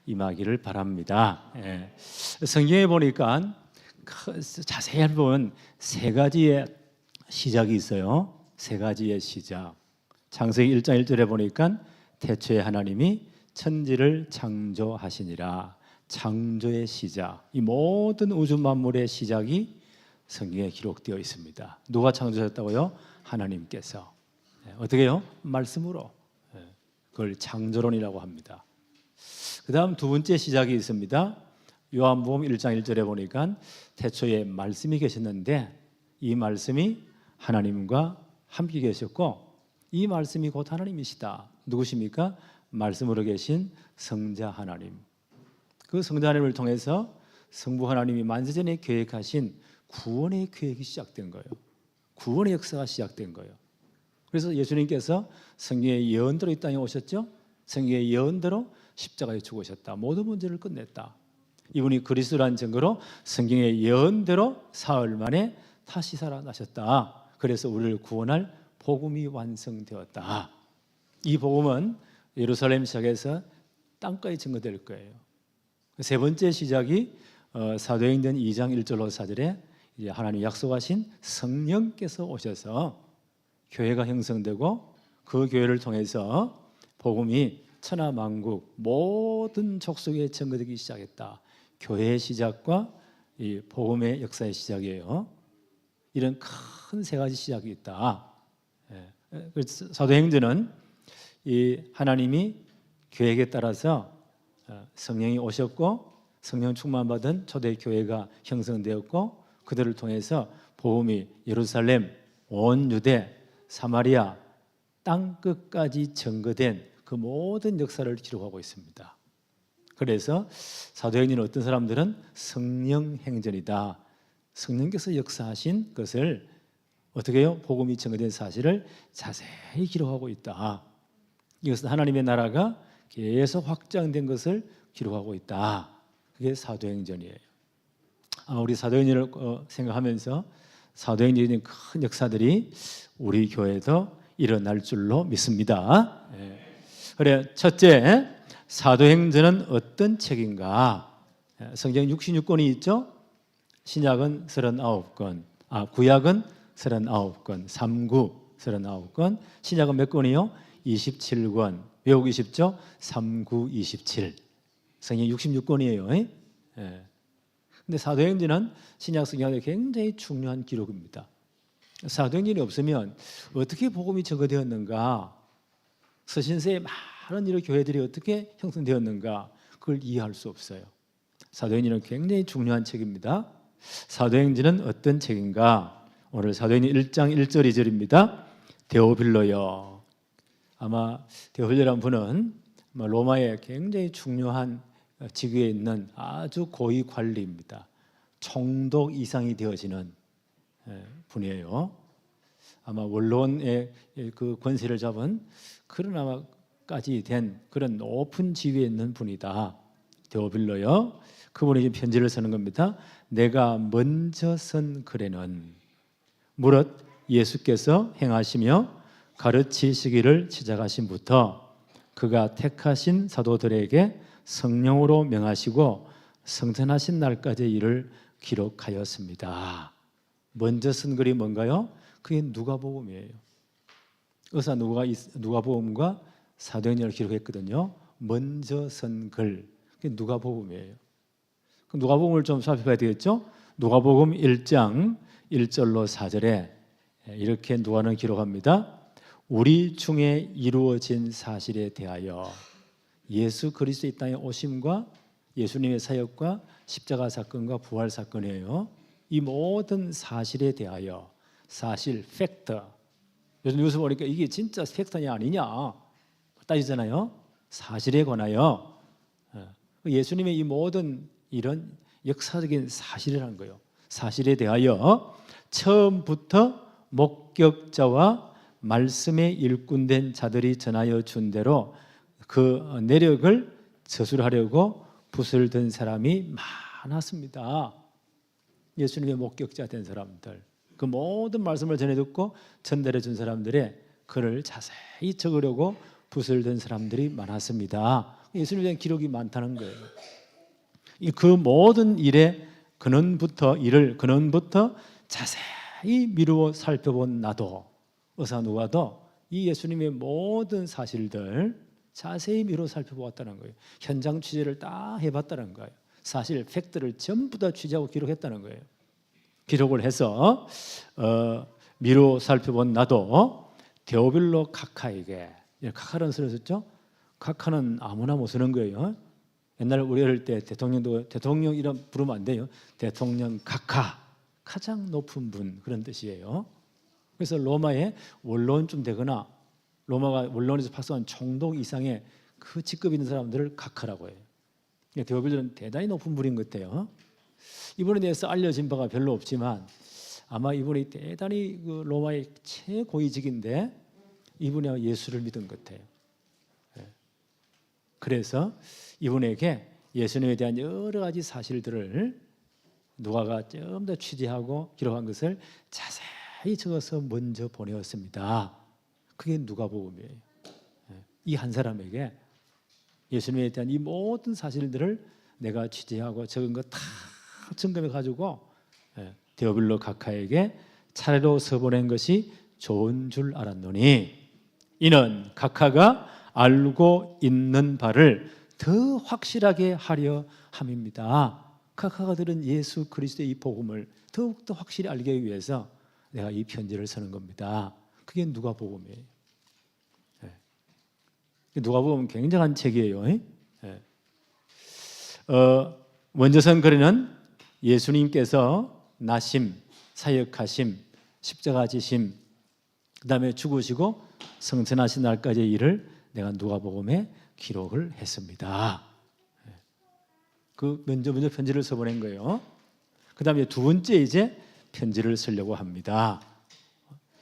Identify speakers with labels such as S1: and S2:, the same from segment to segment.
S1: 임하기를 바랍니다. 성경에 보니까 자세히 보면 세 가지의 시작이 있어요. 세 가지의 시작. 창세기 1장 1절에 보니까 태초에 하나님이 천지를 창조하시니라. 창조의 시작. 이 모든 우주 만물의 시작이 성경에 기록되어 있습니다. 누가 창조하셨다고요? 하나님께서. 어떻게 해요? 말씀으로. 그걸 창조론이라고 합니다. 그 다음 두 번째 시작이 있습니다. 요한복음 1장 1절에 보니까 태초에 말씀이 계셨는데 이 말씀이 하나님과 함께 계셨고 이 말씀이 곧 하나님이시다. 누구십니까? 말씀으로 계신 성자 하나님. 그 성자 하나님을 통해서 성부 하나님이 만세전에 계획하신 구원의 계획이 시작된 거예요. 구원의 역사가 시작된 거예요. 그래서 예수님께서 성경의 예언대로 이 땅에 오셨죠. 성경의 예언대로 십자가에 죽으셨다. 모든 문제를 끝냈다. 이분이 그리스도라는 증거로 성경의 예언대로 사흘 만에 다시 살아나셨다. 그래서 우리를 구원할 복음이 완성되었다. 이 복음은 예루살렘 시작해서 땅까지 증거될 거예요. 세 번째 시작이 사도행전 2장 1절로 4절에 이제 하나님 약속하신 성령께서 오셔서 교회가 형성되고 그 교회를 통해서 복음이 천하 만국 모든 족속에 전거되기 시작했다. 교회의 시작과 이 복음의 역사의 시작이에요. 이런 큰 세 가지 시작이 있다. 그래서 사도행전은 이 하나님이 계획에 따라서 성령이 오셨고 성령 충만받은 초대 교회가 형성되었고 그들을 통해서 복음이 예루살렘, 온 유대, 사마리아 땅 끝까지 전거된 그 모든 역사를 기록하고 있습니다. 그래서 사도행전은 어떤 사람들은 성령 행전이다. 성령께서 역사하신 것을 어떻게 해요? 복음이 증거된 사실을 자세히 기록하고 있다. 이것은 하나님의 나라가 계속 확장된 것을 기록하고 있다. 그게 사도행전이에요. 우리 사도행전을 생각하면서 사도행전의 큰 역사들이 우리 교회에도 일어날 줄로 믿습니다. 그래, 첫째, 사도행전은 어떤 책인가? 성경 66권이 있죠? 신약은 39권, 구약은 39권, 3구 39권, 신약은 몇 권이요? 27권. 외우기 쉽죠? 3구 27. 성경 66권이에요. 근데 사도행전은 신약 성경에 굉장히 중요한 기록입니다. 사도행전이 없으면 어떻게 복음이 증거되었는가? 서신서에 많은 이런 교회들이 어떻게 형성되었는가? 그걸 이해할 수 없어요. 사도행전은 굉장히 중요한 책입니다. 사도행전은 어떤 책인가? 오늘 사도행전 1장 1절 2절입니다. 데오빌로여. 아마 데오빌로라는 분은 로마의 굉장히 중요한 직위에 있는 아주 고위 관리입니다. 총독 이상이 되어지는 분이에요. 아마 원로원의 그 권세를 잡은 그런 아마까지 된 그런 높은 지위에 있는 분이다. 데오빌로여. 그분이 지금 편지를 쓰는 겁니다. 내가 먼저 쓴 글에는 무릇 예수께서 행하시며 가르치시기를 시작하신부터 그가 택하신 사도들에게 성령으로 명하시고 성전하신 날까지의 일을 기록하였습니다. 먼저 쓴 글이 뭔가요? 그게 누가복음이에요. 의사 누가복음과 사도행전을 기록했거든요. 먼저 쓴 글, 그게 누가복음이에요. 누가복음을 좀 살펴봐야 되겠죠? 누가복음 1장 1절로 4절에 이렇게 누가는 기록합니다. 우리 중에 이루어진 사실에 대하여 예수 그리스도 이 땅에 오심과 예수님의 사역과 십자가 사건과 부활 사건이에요. 이 모든 사실에 대하여 사실, 팩터. 요즘 뉴스 보니까 이게 진짜 팩터냐 아니냐 따지잖아요. 사실에 관하여 예수님의 이 모든 이런 역사적인 사실이라는 거예요. 사실에 대하여 처음부터 목격자와 말씀에 일꾼된 자들이 전하여 준 대로 그 내력을 저술하려고 붓을 든 사람이 많았습니다. 예수님의 목격자 된 사람들, 그 모든 말씀을 전해 듣고 전달해 준 사람들의 글을 자세히 적으려고 붓을 든 사람들이 많았습니다. 예수님에 대한 기록이 많다는 거예요. 그 모든 일의 근원부터 자세히 미루어 살펴본 나도, 의사 누가도 이 예수님의 모든 사실들 자세히 미루어 살펴보았다는 거예요. 현장 취재를 다 해봤다는 거예요. 사실 팩트를 전부 다 취재하고 기록했다는 거예요. 기록을 해서 미루어 살펴본 나도 데오빌로 카카에게, 카카라는 소리 썼죠? 카카는 아무나 못 쓰는 거예요. 옛날 우리 어릴 때 대통령 이름 부르면 안 돼요. 대통령 카카, 가장 높은 분, 그런 뜻이에요. 그래서 로마의 원로원쯤 되거나 로마가 원로원에서 파송한 총독 이상의 그 직급 있는 사람들을 카카라고 해요. 데오빌로는 대단히 높은 분인 것 같아요. 이분에 대해서 알려진 바가 별로 없지만 아마 이분이 대단히 그 로마의 최고위직인데 이분이 예수를 믿은 것 같아요. 그래서 이분에게 예수님에 대한 여러 가지 사실들을 누가가 좀 더 취재하고 기록한 것을 자세히 적어서 먼저 보내었습니다. 그게 누가복음이에요. 이 한 사람에게 예수님에 대한 이 모든 사실들을 내가 취재하고 적은 거 다 점검해 가지고 데오빌로 카카에게 차례로 서보낸 것이 좋은 줄 알았노니 이는 카카가 알고 있는 바를 더 확실하게 하려 함입니다. 카카가 들은 예수 그리스도의 이 복음을 더욱더 확실히 알기 위해서 내가 이 편지를 쓰는 겁니다. 그게 누가복음이에요. 누가복음 굉장한 책이에요. 원저선 글에는 예수님께서 나심, 사역하심, 십자가 지심, 그 다음에 죽으시고 성천하신 날까지의 일을 내가 누가복음에 기록을 했습니다. 그 먼저 편지를 써보낸 거예요. 그 다음에 두 번째 이제 편지를 쓰려고 합니다.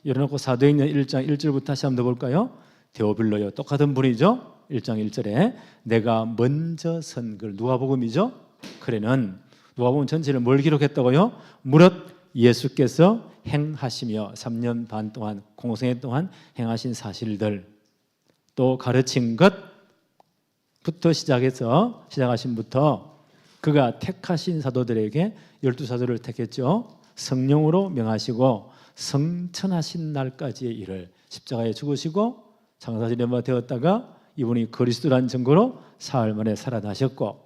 S1: 열어놓고 사도행전 1장 1절부터 다시 한번 더 볼까요? 데오빌로요, 똑같은 분이죠. 1장 1절에 내가 먼저 쓴 글, 누가복음이죠. 그래는 누가복음 전체를 뭘 기록했다고요? 무릇 예수께서 행하시며 3년 반 동안 공생애 동안 행하신 사실들, 또 가르친 것부터 시작하신부터 그가 택하신 사도들에게 12사도를 택했죠. 성령으로 명하시고 성천하신 날까지의 일을, 십자가에 죽으시고 장사지lem마 되었다가 이분이 그리스도라는 증거로 사흘 만에 살아나셨고,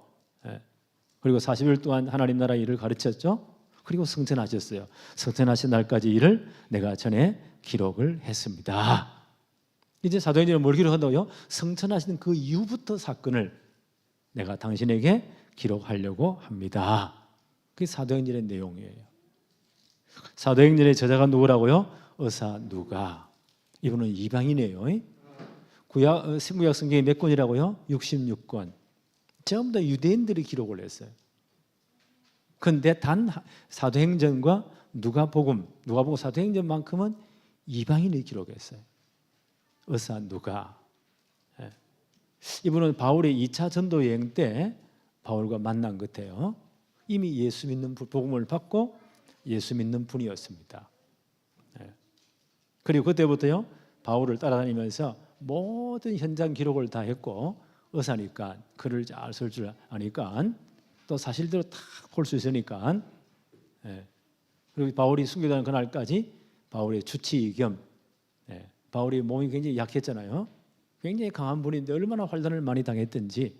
S1: 그리고 40일 동안 하나님 나라 일을 가르쳤죠. 그리고 성천하셨어요. 성천하신 날까지 일을 내가 전에 기록을 했습니다. 이제 사도행전은 뭘 기록한다고요? 성천하시는 그 이후부터 사건을 내가 당신에게 기록하려고 합니다. 그게 사도행전의 내용이에요. 사도행전의 저자가 누구라고요? 의사 누가. 이분은 이방인이에요. 신구약 성경이 몇 권이라고요? 66권. 전부 다 유대인들이 기록을 했어요. 그런데 단 사도행전과 누가복음 사도행전만큼은 이방인이 기록했어요. 의사 누가. 이분은 바울의 2차 전도 여행 때 바울과 만난 것 같아요. 이미 예수 믿는 복음을 받고 예수 믿는 분이었습니다. 그리고 그때부터요 바울을 따라다니면서 모든 현장 기록을 다 했고, 의사니까 글을 잘 쓸 줄 아니까 또 사실대로 다 볼 수 있으니까. 그리고 바울이 순교되는 그날까지 바울의 주치 겸, 바울이 몸이 굉장히 약했잖아요. 굉장히 강한 분인데 얼마나 환난을 많이 당했든지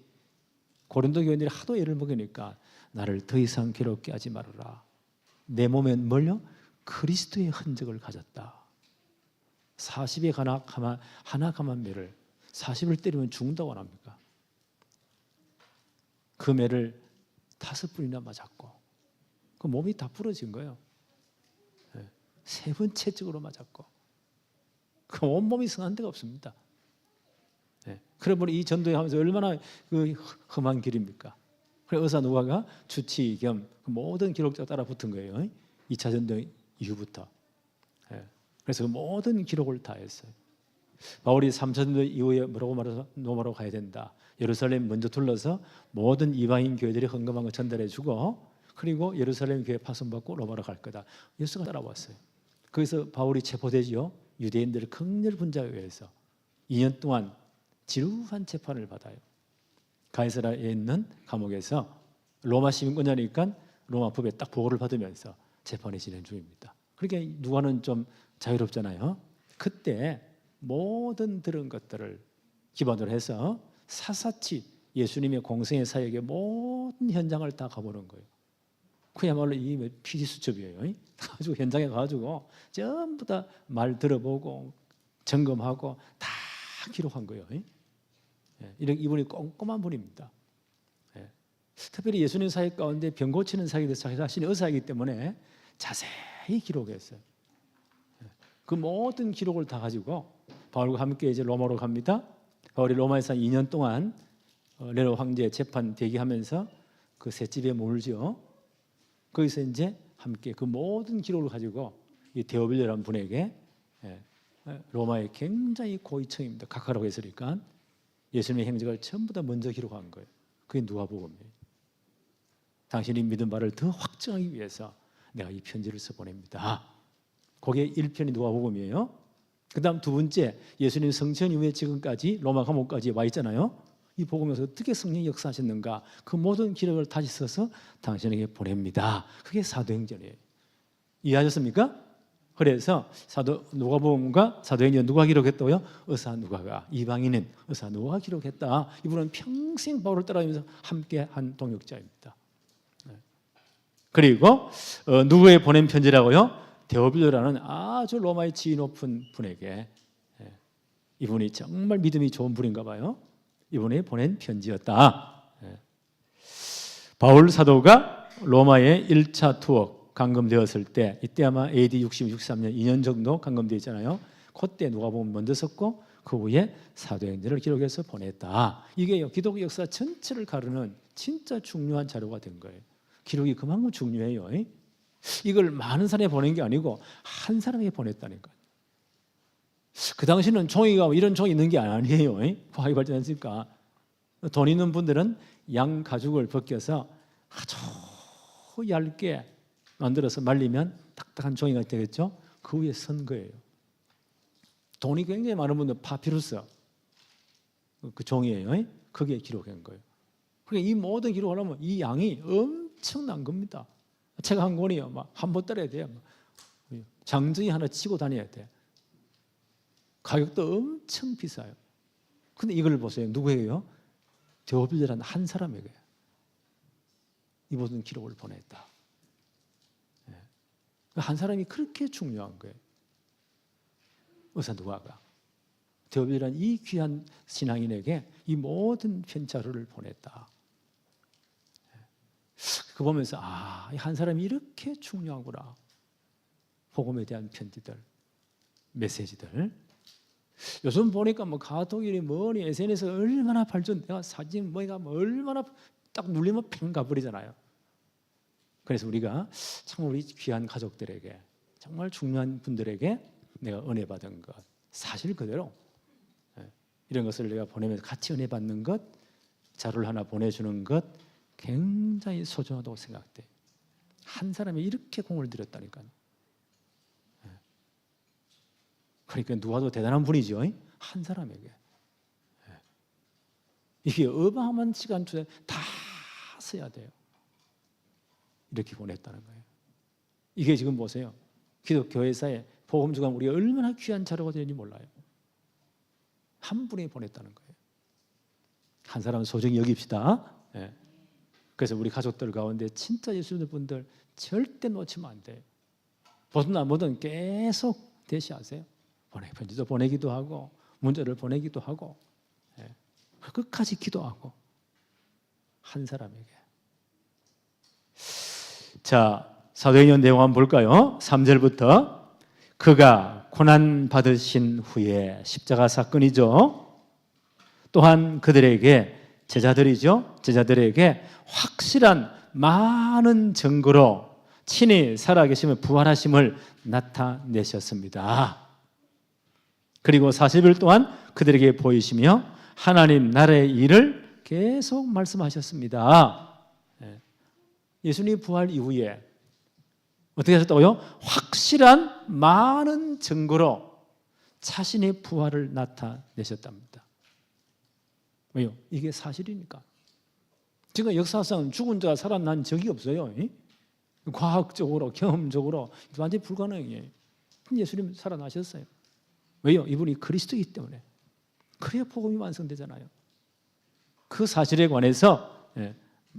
S1: 고린도 교인들이 하도 애를 먹으니까 나를 더 이상 괴롭게 하지 말아라. 내 몸엔 뭘요? 그리스도의 흔적을 가졌다. 40에 하나 감한 매를 40을 때리면 죽는다고 합니까? 그 매를 5번이나 맞았고 그 몸이 다 부러진 거예요. 3번 채찍으로 맞았고 그 온몸이 성한 데가 없습니다. 그러면 이 전도에 하면서 얼마나 그 험한 길입니까? 그래서 의사 누가가 주치 겸 모든 기록자가 따라 붙은 거예요. 2차 전도 이후부터. 그래서 그 모든 기록을 다 했어요. 바울이 3차 전도 이후에 뭐라고 말해서 로마로 가야 된다. 예루살렘 먼저 둘러서 모든 이방인 교회들이 헌금한 거 전달해주고, 그리고 예루살렘 교회 파송받고 로마로 갈 거다. 예수가 따라왔어요. 거기서 바울이 체포되지요. 유대인들의 극렬 분자에 의해서 2년 동안 지루한 재판을 받아요. 가이사라에 있는 감옥에서 로마 시민권자니까 로마 법에 딱 보고를 받으면서 재판이 진행 중입니다. 그러니까 누가는 좀 자유롭잖아요. 그때 모든 들은 것들을 기반으로 해서 사사치 예수님의 공생의 사역의 모든 현장을 다 가보는 거예요. 그야말로 이 피지수첩이에요. 가지고 현장에 가지고 전부 다 말 들어보고 점검하고 다 기록한 거예요. 이분이 꼼꼼한 분입니다. 특별히 예수님 사역 가운데 병 고치는 사역에 대해서 자신이 의사이기 때문에 자세히 기록했어요. 그 모든 기록을 다 가지고 바울과 함께 이제 로마로 갑니다. 바울이 로마에서 2년 동안 네로 황제 재판 대기하면서 그 셋집에 머물죠. 거기서 이제 함께 그 모든 기록을 가지고 이 데오빌로라는 분에게 로마의 굉장히 고위층입니다. 각하라고 했으니까 예수님의 행적을 전부 다 먼저 기록한 거예요. 그게 누가복음이에요. 당신이 믿은 바를 더 확증하기 위해서 내가 이 편지를 써보냅니다. 그게 1편이 누가복음이에요. 그 다음 두 번째, 예수님 성천 이후에 지금까지 로마 감옥까지 와 있잖아요. 이 복음에서 어떻게 성령이 역사하셨는가, 그 모든 기록을 다시 써서 당신에게 보냅니다. 그게 사도행전이에요. 이해하셨습니까? 그래서 누가복음과 사도행전 누가 기록했다고요? 의사 누가가. 이방인은 의사 누가가 기록했다. 이분은 평생 바울을 따라다니면서 함께한 동역자입니다. 그리고 누구에 보낸 편지라고요? 데오빌로라는 아주 로마의 지위 높은 분에게, 이분이 정말 믿음이 좋은 분인가 봐요. 이분이 보낸 편지였다. 바울 사도가 로마의 1차 투어 감금되었을 때, 이때 아마 AD 63년 2년 정도 감금되어 있잖아요. 그때 누가복음 먼저 썼고 그 후에 사도행전을 기록해서 보냈다. 이게 기독교 역사 전체를 가르는 진짜 중요한 자료가 된 거예요. 기록이 그만큼 중요해요. 이걸 많은 사람이 보낸 게 아니고 한 사람에게 보냈다니까요. 그 당시는 종이가 이런 종이 있는 게 아니에요. 과학이 발전했으니까. 돈 있는 분들은 양 가죽을 벗겨서 아주 얇게 만들어서 말리면 딱딱한 종이가 되겠죠. 그 위에 선 거예요. 돈이 굉장히 많은 분들 파피루스 그 종이에요. 그게 기록한 거예요. 그러니까 이 모든 기록을 하면 이 양이 엄청난 겁니다. 책 한 권이요, 막 한 번 따라야 돼요. 장정이 하나 치고 다녀야 돼. 가격도 엄청 비싸요. 근데 이걸 보세요. 누구에게요? 데오빌로라는 한 사람에게 이 모든 기록을 보냈다. 한 사람이 그렇게 중요한 거예요. 의사 누가가 데오빌로라는 이 귀한 신앙인에게 이 모든 편자료를 보냈다. 그거 보면서 한 사람이 이렇게 중요하구나. 복음에 대한 편지들, 메시지들. 요즘 보니까 뭐 카톡이니 뭐니 SNS 얼마나 발전, 내가 사진 뭐가 얼마나 딱 눌리면 팽 가버리잖아요. 그래서 우리가 참 우리 귀한 가족들에게, 정말 중요한 분들에게 내가 은혜 받은 것, 사실 그대로 이런 것을 내가 보내면서 같이 은혜 받는 것, 자료를 하나 보내주는 것 굉장히 소중하다고 생각돼. 한 사람이 이렇게 공을 들였다니까요. 그러니까 누가도 대단한 분이죠. 한 사람에게. 이게 어마어마한 시간 투자 다 써야 돼요. 이렇게 보냈다는 거예요. 이게 지금 보세요. 기독교회사에 복음주간 우리가 얼마나 귀한 자료가 되는지 몰라요. 한 분이 보냈다는 거예요. 한 사람 소중히 여깁시다. 그래서 우리 가족들 가운데 진짜 예수 믿는 분들 절대 놓치면 안 돼요. 보든 안 보든 계속 대시하세요. 편지도 보내기도 하고 문자를 보내기도 하고 끝까지 기도하고 한 사람에게. 자, 사도행전 내용 한번 볼까요? 3절부터 그가 고난 받으신 후에 십자가 사건이죠. 또한 그들에게 제자들에게 확실한 많은 증거로 친히 살아계심을 부활하심을 나타내셨습니다. 그리고 40일 동안 그들에게 보이시며 하나님 나라의 일을 계속 말씀하셨습니다. 예수님 부활 이후에 어떻게 하셨다고요? 확실한 많은 증거로 자신의 부활을 나타내셨답니다. 왜요? 이게 사실이니까. 지금 역사상 죽은 자가 살아난 적이 없어요. 과학적으로, 경험적으로 완전히 불가능해요. 예수님 살아나셨어요. 왜요? 이분이 그리스도이기 때문에. 그래야 복음이 완성되잖아요. 그 사실에 관해서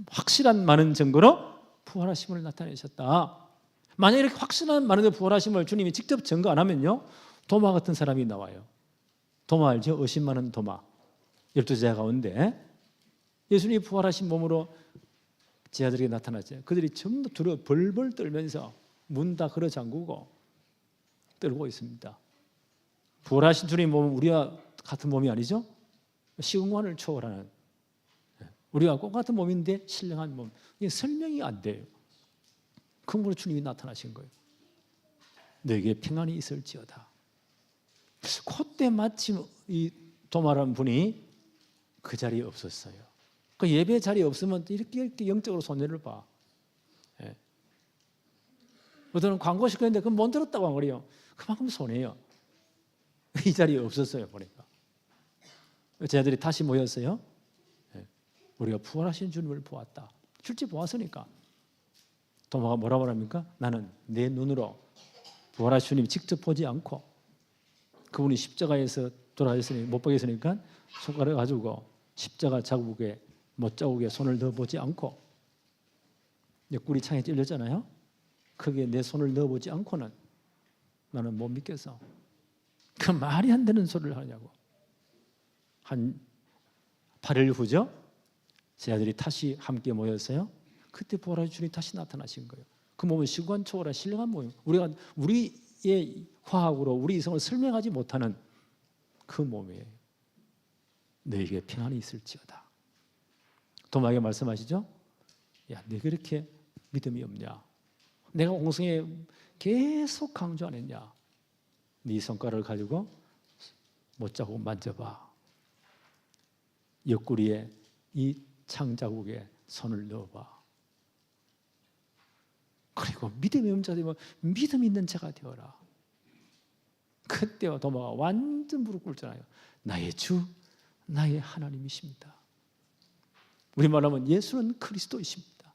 S1: 확실한 많은 증거로 부활하심을 나타내셨다. 만약 이렇게 확실한 많은 부활하심을 주님이 직접 증거 안 하면요, 도마 같은 사람이 나와요. 도마 알죠? 의심 많은 도마. 12제자 가운데 예수님이 부활하신 몸으로 제자들에게 나타났죠. 그들이 전부 두려워 벌벌 떨면서 문 다 걸어 잠그고 떨고 있습니다. 부활하신 주님 몸은 우리와 같은 몸이 아니죠? 시공간을 초월하는, 우리가 똑같은 몸인데 신령한 몸. 이게 설명이 안 돼요. 그 몸으로 주님이 나타나신 거예요. 너에게 평안이 있을지어다. 그때 마침 이 도마라는 분이 그 자리에 없었어요. 그 예배 자리에 없으면 이렇게 영적으로 손해를 봐. 어떤 광고 시켰는데 그건 못 들었다고 한 거예요. 그만큼 손해요. 이 자리에 없었어요. 보니까 제자들이 다시 모였어요. 우리가 부활하신 주님을 보았다. 실제 보았으니까. 도마가 뭐라고 합니까? 나는 내 눈으로 부활하신 주님 직접 보지 않고, 그분이 십자가에서 돌아가셨으니 못 박였으니까 손가락을 가지고 십자가 자국에 못자국에 손을 넣어보지 않고, 옆구리 창에 찔렸잖아요. 거기에 내 손을 넣어보지 않고는 나는 못 믿겠어. 그 말이 안 되는 소리를 하냐고. 한 8일 후죠. 제자들이 다시 함께 모였어요. 그때 부활하신 주님이 다시 나타나신 거예요. 그 몸은 시간 초월한 신령한 몸. 우리가 우리의 화학으로 우리 이성을 설명하지 못하는 그 몸이에요. 너에게 평안이 있을지어다. 도마에게 말씀하시죠. 야, 네가 그렇게 믿음이 없냐? 내가 공성에 계속 강조 안 했냐? 네 손가락을 가지고 못자국 만져봐. 옆구리에 이 창자국에 손을 넣어봐. 그리고 믿음이 없는 자 되면 믿음 있는 자가 되어라. 그때와 도마가 완전 무릎 꿇잖아요. 나의 주, 나의 하나님이십니다. 우리말 하면 예수는 그리스도이십니다.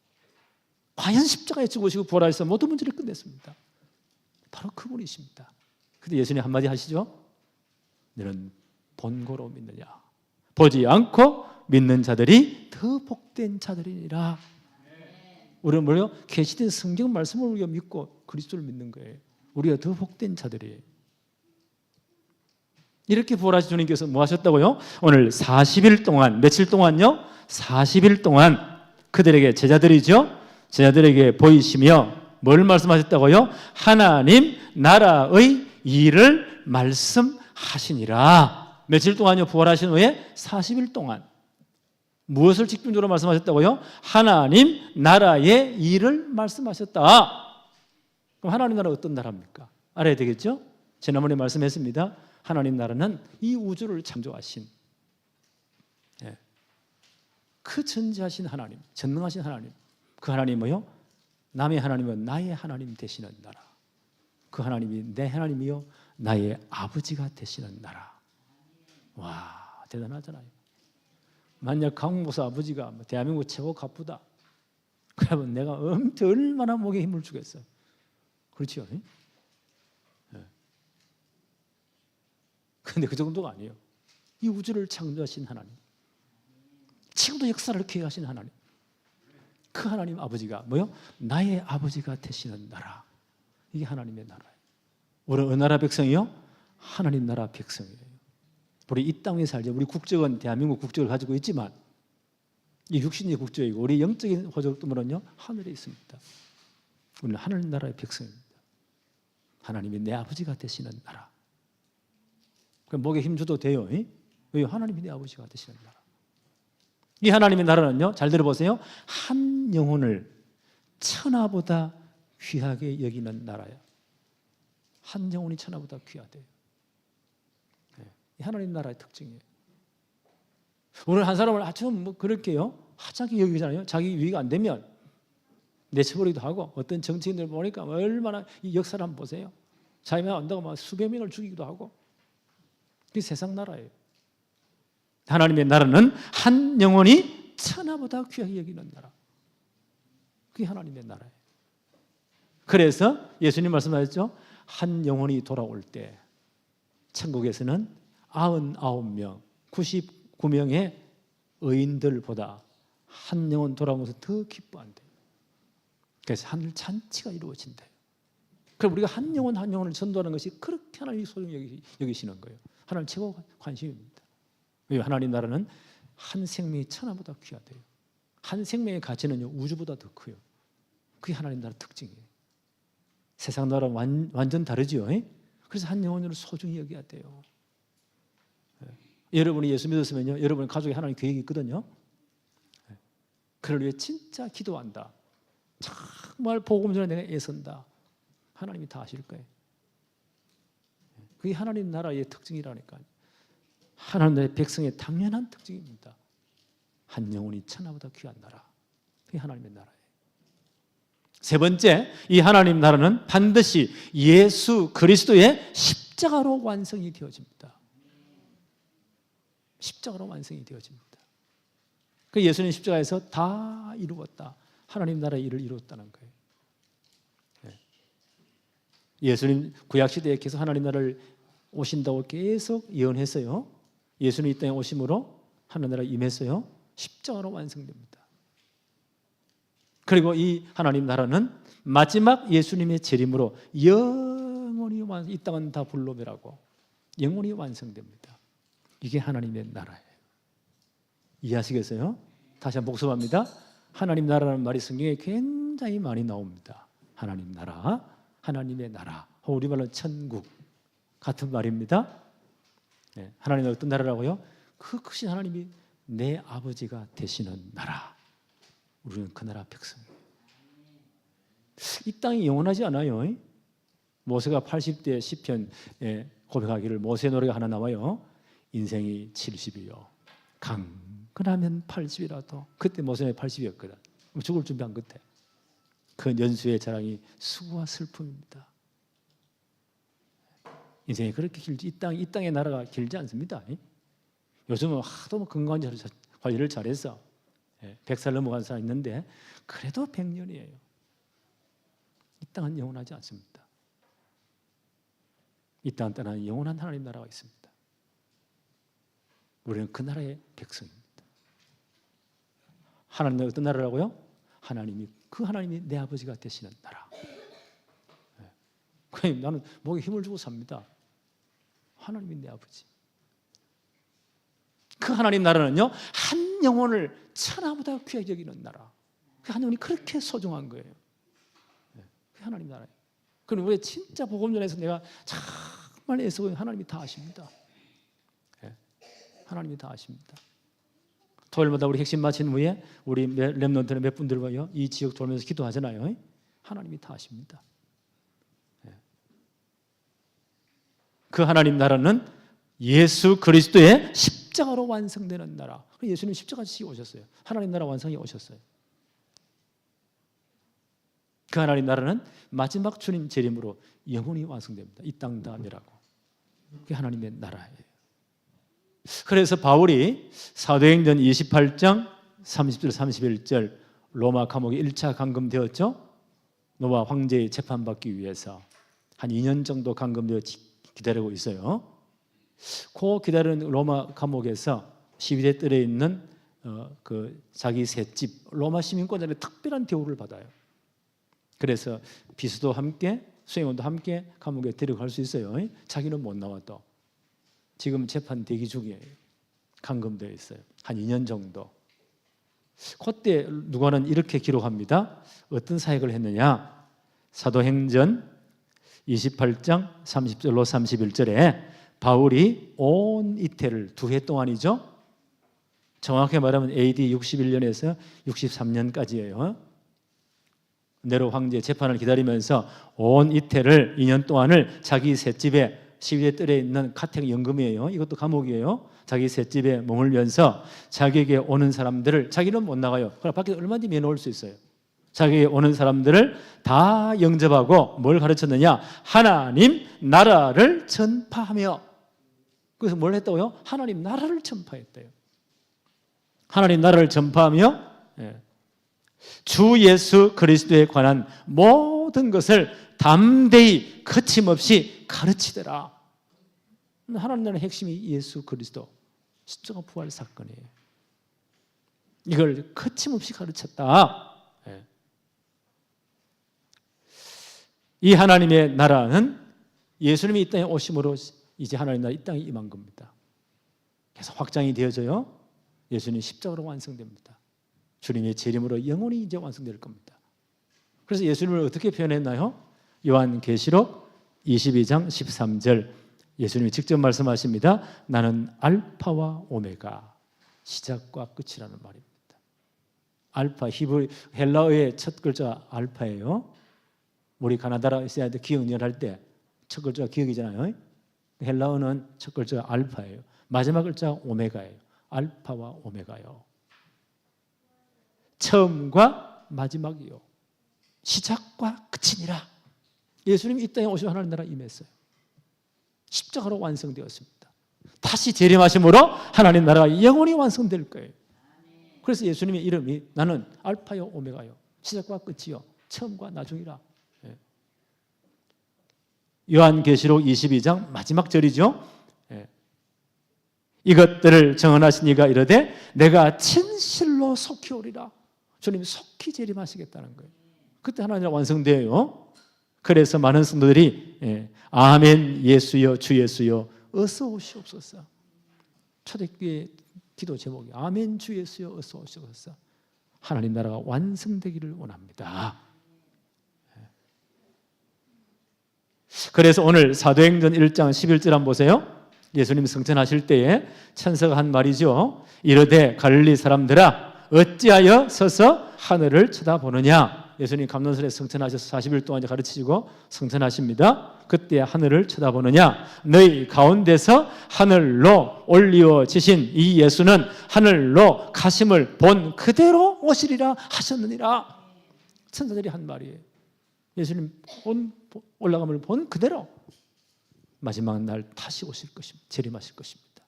S1: 과연 십자가에 죽으시고 부활하셔서 모든 문제를 끝냈습니다. 바로 그분이십니다. 근데 예수님 한마디 하시죠. 너는 본고로 믿느냐? 보지 않고 믿는 자들이 더 복된 자들이니라. 우리는 뭐예요? 계시된 성경 말씀을 우리가 믿고 그리스도를 믿는 거예요. 우리가 더 복된 자들이에요. 이렇게 부활하신 주님께서 뭐 하셨다고요? 오늘 40일 동안, 며칠 동안요? 40일 동안 그들에게, 제자들이죠? 제자들에게 보이시며 뭘 말씀하셨다고요? 하나님 나라의 일을 말씀하시니라. 며칠 동안요? 부활하신 후에 40일 동안 무엇을 집중적으로 말씀하셨다고요? 하나님 나라의 일을 말씀하셨다. 그럼 하나님 나라 어떤 나라입니까? 알아야 되겠죠? 지난번에 말씀했습니다. 하나님 나라는 이 우주를 창조하신 그 전지하신 하나님, 전능하신 하나님, 그 하나님이요, 남의 하나님은 나의 하나님 되시는 나라. 그 하나님이 내 하나님이요, 나의 아버지가 되시는 나라. 와, 대단하잖아요. 만약 강목사 아버지가 대한민국 최고 가쁘다, 그러면 내가 얼마나 목에 힘을 주겠어요. 그렇죠? 그런데 그 정도가 아니에요. 이 우주를 창조하신 하나님, 지금도 역사를 기획하신 하나님, 그 하나님 아버지가 뭐요? 나의 아버지가 되시는 나라. 이게 하나님의 나라예요. 우리 어느 나라 백성이요? 하나님 나라 백성이에요. 우리 이 땅에 살죠. 우리 국적은 대한민국 국적을 가지고 있지만 이 육신의 국적이고 우리 영적인 호적도문은요, 하늘에 있습니다. 우리는 하늘 나라의 백성입니다. 하나님이 내 아버지가 되시는 나라. 그럼 목에 힘 줘도 돼요. 왜? 하나님이 내 아버지가 되시는 나라. 이 하나님의 나라는요, 잘 들어보세요. 한 영혼을 천하보다 귀하게 여기는 나라예요. 한 영혼이 천하보다 귀하대요. 이 하나님 나라의 특징이에요. 오늘 한 사람을 아주 그렇게요, 하찮게 여기잖아요. 자기 유의가 안 되면 내쳐버리기도 하고, 어떤 정치인들 보니까 얼마나 이 역사를 한번 보세요. 자기만 안다고 막 수백 명을 죽이기도 하고. 그게 세상 나라예요. 하나님의 나라는 한 영혼이 천하보다 귀하게 여기는 나라. 그게 하나님의 나라예요. 그래서 예수님 말씀하셨죠. 한 영혼이 돌아올 때 천국에서는 99명, 99명의 의인들보다 한 영혼 돌아온 것을 더 기뻐한대요. 그래서 하늘 잔치가 이루어진대요. 그럼 우리가 한 영혼 한 영혼을 전도하는 것이 그렇게 하나님이 소중히 여기시는 거예요. 하나님 최고 관심입니다. 왜냐하면 하나님 나라는 한 생명이 천하보다 귀하대요. 한 생명의 가치는 우주보다 더 커요. 그게 하나님 나라 특징이에요. 세상 나라는 완전 다르죠. 그래서 한 영혼을 소중히 여겨야 돼요. 여러분이 예수 믿었으면요, 여러분의 가족에 하나님 계획이 있거든요. 그를 위해 진짜 기도한다. 정말 복음 전에 내가 애쓴다. 하나님이 다 아실 거예요. 그게 하나님 나라의 특징이라니까요. 하나님 나라의 백성의 당연한 특징입니다. 한 영혼이 천하보다 귀한 나라. 그게 하나님의 나라예요. 세 번째, 이 하나님 나라는 반드시 예수 그리스도의 십자가로 완성이 되어집니다. 십자가로 완성이 되어집니다. 그 예수님 십자가에서 다 이루었다. 하나님 나라의 일을 이루었다는 거예요. 예수님 구약시대에 계속 하나님 나라를 오신다고 계속 예언했어요. 예수님 이 땅에 오심으로 하나님 나라가 임했어요. 십자가로 완성됩니다. 그리고 이 하나님 나라는 마지막 예수님의 재림으로 영원히 이 땅은 다 불로 멸하고 영원히 완성됩니다. 이게 하나님의 나라예요. 이해하시겠어요? 다시 한번 복습합니다. 하나님 나라라는 말이 성경에 굉장히 많이 나옵니다. 하나님 나라, 하나님의 나라, 우리말로 천국 같은 말입니다. 하나님은 어떤 나라라고요? 그 크신 하나님이 내 아버지가 되시는 나라. 우리는 그 나라 백성이에요. 이 땅이 영원하지 않아요. 모세가 80대 시편에 고백하기를 모세 노래가 하나 나와요. 인생이 70이요 강건하면 80이라도. 그때 모세는 80이었거든. 죽을 준비한 끝에 그 연수의 자랑이 수고와 슬픔입니다. 인생이 그렇게 길지, 이 땅의 나라가 길지 않습니다. 요즘은 하도 건강 관리를 잘해서 100살 넘어간 사람 있는데 그래도 100년이에요. 이 땅은 영원하지 않습니다. 이 땅 떠나는 영원한 하나님 나라가 있습니다. 우리는 그 나라의 백성입니다. 하나님은 어떤 나라라고요? 그 하나님이 내 아버지가 되시는 나라. 나는 목에 힘을 주고 삽니다. 하나님이 내 아버지. 그 하나님 나라는요, 한 영혼을 천하보다 귀하게 여기는 나라. 그 한 영혼이 그렇게 소중한 거예요. 그 하나님 나라예요. 그럼 왜 진짜 복음 전에서 내가 정말 애쓰고 하나님이 다 아십니다. 하나님이 다 아십니다. 토요일마다 우리 핵심 마친 후에 우리 렘넌트는 몇 분들과요 이 지역 돌면서 기도하잖아요. 하나님이 다 아십니다. 그 하나님 나라는 예수 그리스도의 십자가로 완성되는 나라. 예수님 십자가 지시고 오셨어요. 하나님 나라 완성이 오셨어요. 그 하나님 나라는 마지막 주님 재림으로 영원히 완성됩니다. 이 땅 다 멸하고. 그게 하나님의 나라예요. 그래서 바울이 사도행전 28장 30절 31절 로마 감옥에 1차 감금되었죠. 노아 황제의 재판받기 위해서 한 2년 정도 감금되어 기다리고 있어요. 그 기다리는 로마 감옥에서 시비대 뜰에 있는 그 자기 셋집 로마 시민권자의 특별한 대우를 받아요. 그래서 비수도 함께 수행원도 함께 감옥에 데려갈 수 있어요. 자기는 못 나와도. 지금 재판 대기 중이에요. 감금되어 있어요. 한 2년 정도. 그때 누가는 이렇게 기록합니다. 어떤 사역을 했느냐? 사도행전 28장 30절로 31절에 바울이 온 이태를 2해 동안이죠. 정확히 말하면 AD 61년에서 63년까지예요. 네로 황제 재판을 기다리면서 온 이태를 2년 동안을 자기 셋집에 시위대 뜰에 있는 카텍 연금이에요. 이것도 감옥이에요. 자기 셋집에 머물면서 자기에게 오는 사람들을, 자기는 못 나가요. 그러나 밖에 얼마든지 내놓을 수 있어요. 자기에게 오는 사람들을 다 영접하고 뭘 가르쳤느냐? 하나님 나라를 전파하며. 그래서 뭘 했다고요? 하나님 나라를 전파했대요. 하나님 나라를 전파하며 주 예수 그리스도에 관한 모든 것을 담대히 거침없이 가르치더라. 하나님 나라의 핵심이 예수 그리스도 십자가 부활 사건이에요. 이걸 거침없이 가르쳤다. 이 하나님의 나라는 예수님이 이 땅에 오심으로 이제 하나님 나라 이 땅에 임한 겁니다. 그래서 확장이 되어져요. 예수님 십자가로 완성됩니다. 주님의 재림으로 영원히 이제 완성될 겁니다. 그래서 예수님을 어떻게 표현했나요? 요한계시록 22장 13절 예수님이 직접 말씀하십니다. 나는 알파와 오메가, 시작과 끝이라는 말입니다. 알파, 히브리 헬라어의 첫 글자 알파예요. 우리 가나다라 있어야 기억연할 때 첫 글자가 기억이잖아요. 헬라어는 첫 글자가 알파예요. 마지막 글자가 오메가예요. 알파와 오메가요. 처음과 마지막이요. 시작과 끝이니라. 예수님이 이 땅에 오시고 하나님 나라 임했어요. 십자가로 완성되었습니다. 다시 재림하심으로 하나님 나라가 영원히 완성될 거예요. 그래서 예수님의 이름이 나는 알파요 오메가요. 시작과 끝이요. 처음과 나중이라. 요한계시록 22장 마지막 절이죠. 이것들을 정언하신 이가 이르되 내가 진실로 속히 오리라. 주님이 속히 재림하시겠다는 거예요. 그때 하나님 완성돼요. 그래서 많은 성도들이 아멘 예수여 주 예수여 어서 오시옵소서. 초대교회 기도 제목이 아멘 주 예수여 어서 오시옵소서. 하나님 나라가 완성되기를 원합니다. 그래서 오늘 사도행전 1장 11절 한번 보세요. 예수님 성천하실 때에 천사가 한 말이죠. 이르되 갈릴리 사람들아 어찌하여 서서 하늘을 쳐다보느냐. 예수님 감난산에 성천하셔서 40일 동안 가르치시고 성천하십니다. 그때 하늘을 쳐다보느냐. 너희 가운데서 하늘로 올리워지신 이 예수는 하늘로 가심을 본 그대로 오시리라 하셨느니라. 천사들이 한 말이에요. 예수님 올라감을 본 그대로 마지막 날 다시 오실 것입니다. 재림하실 것입니다.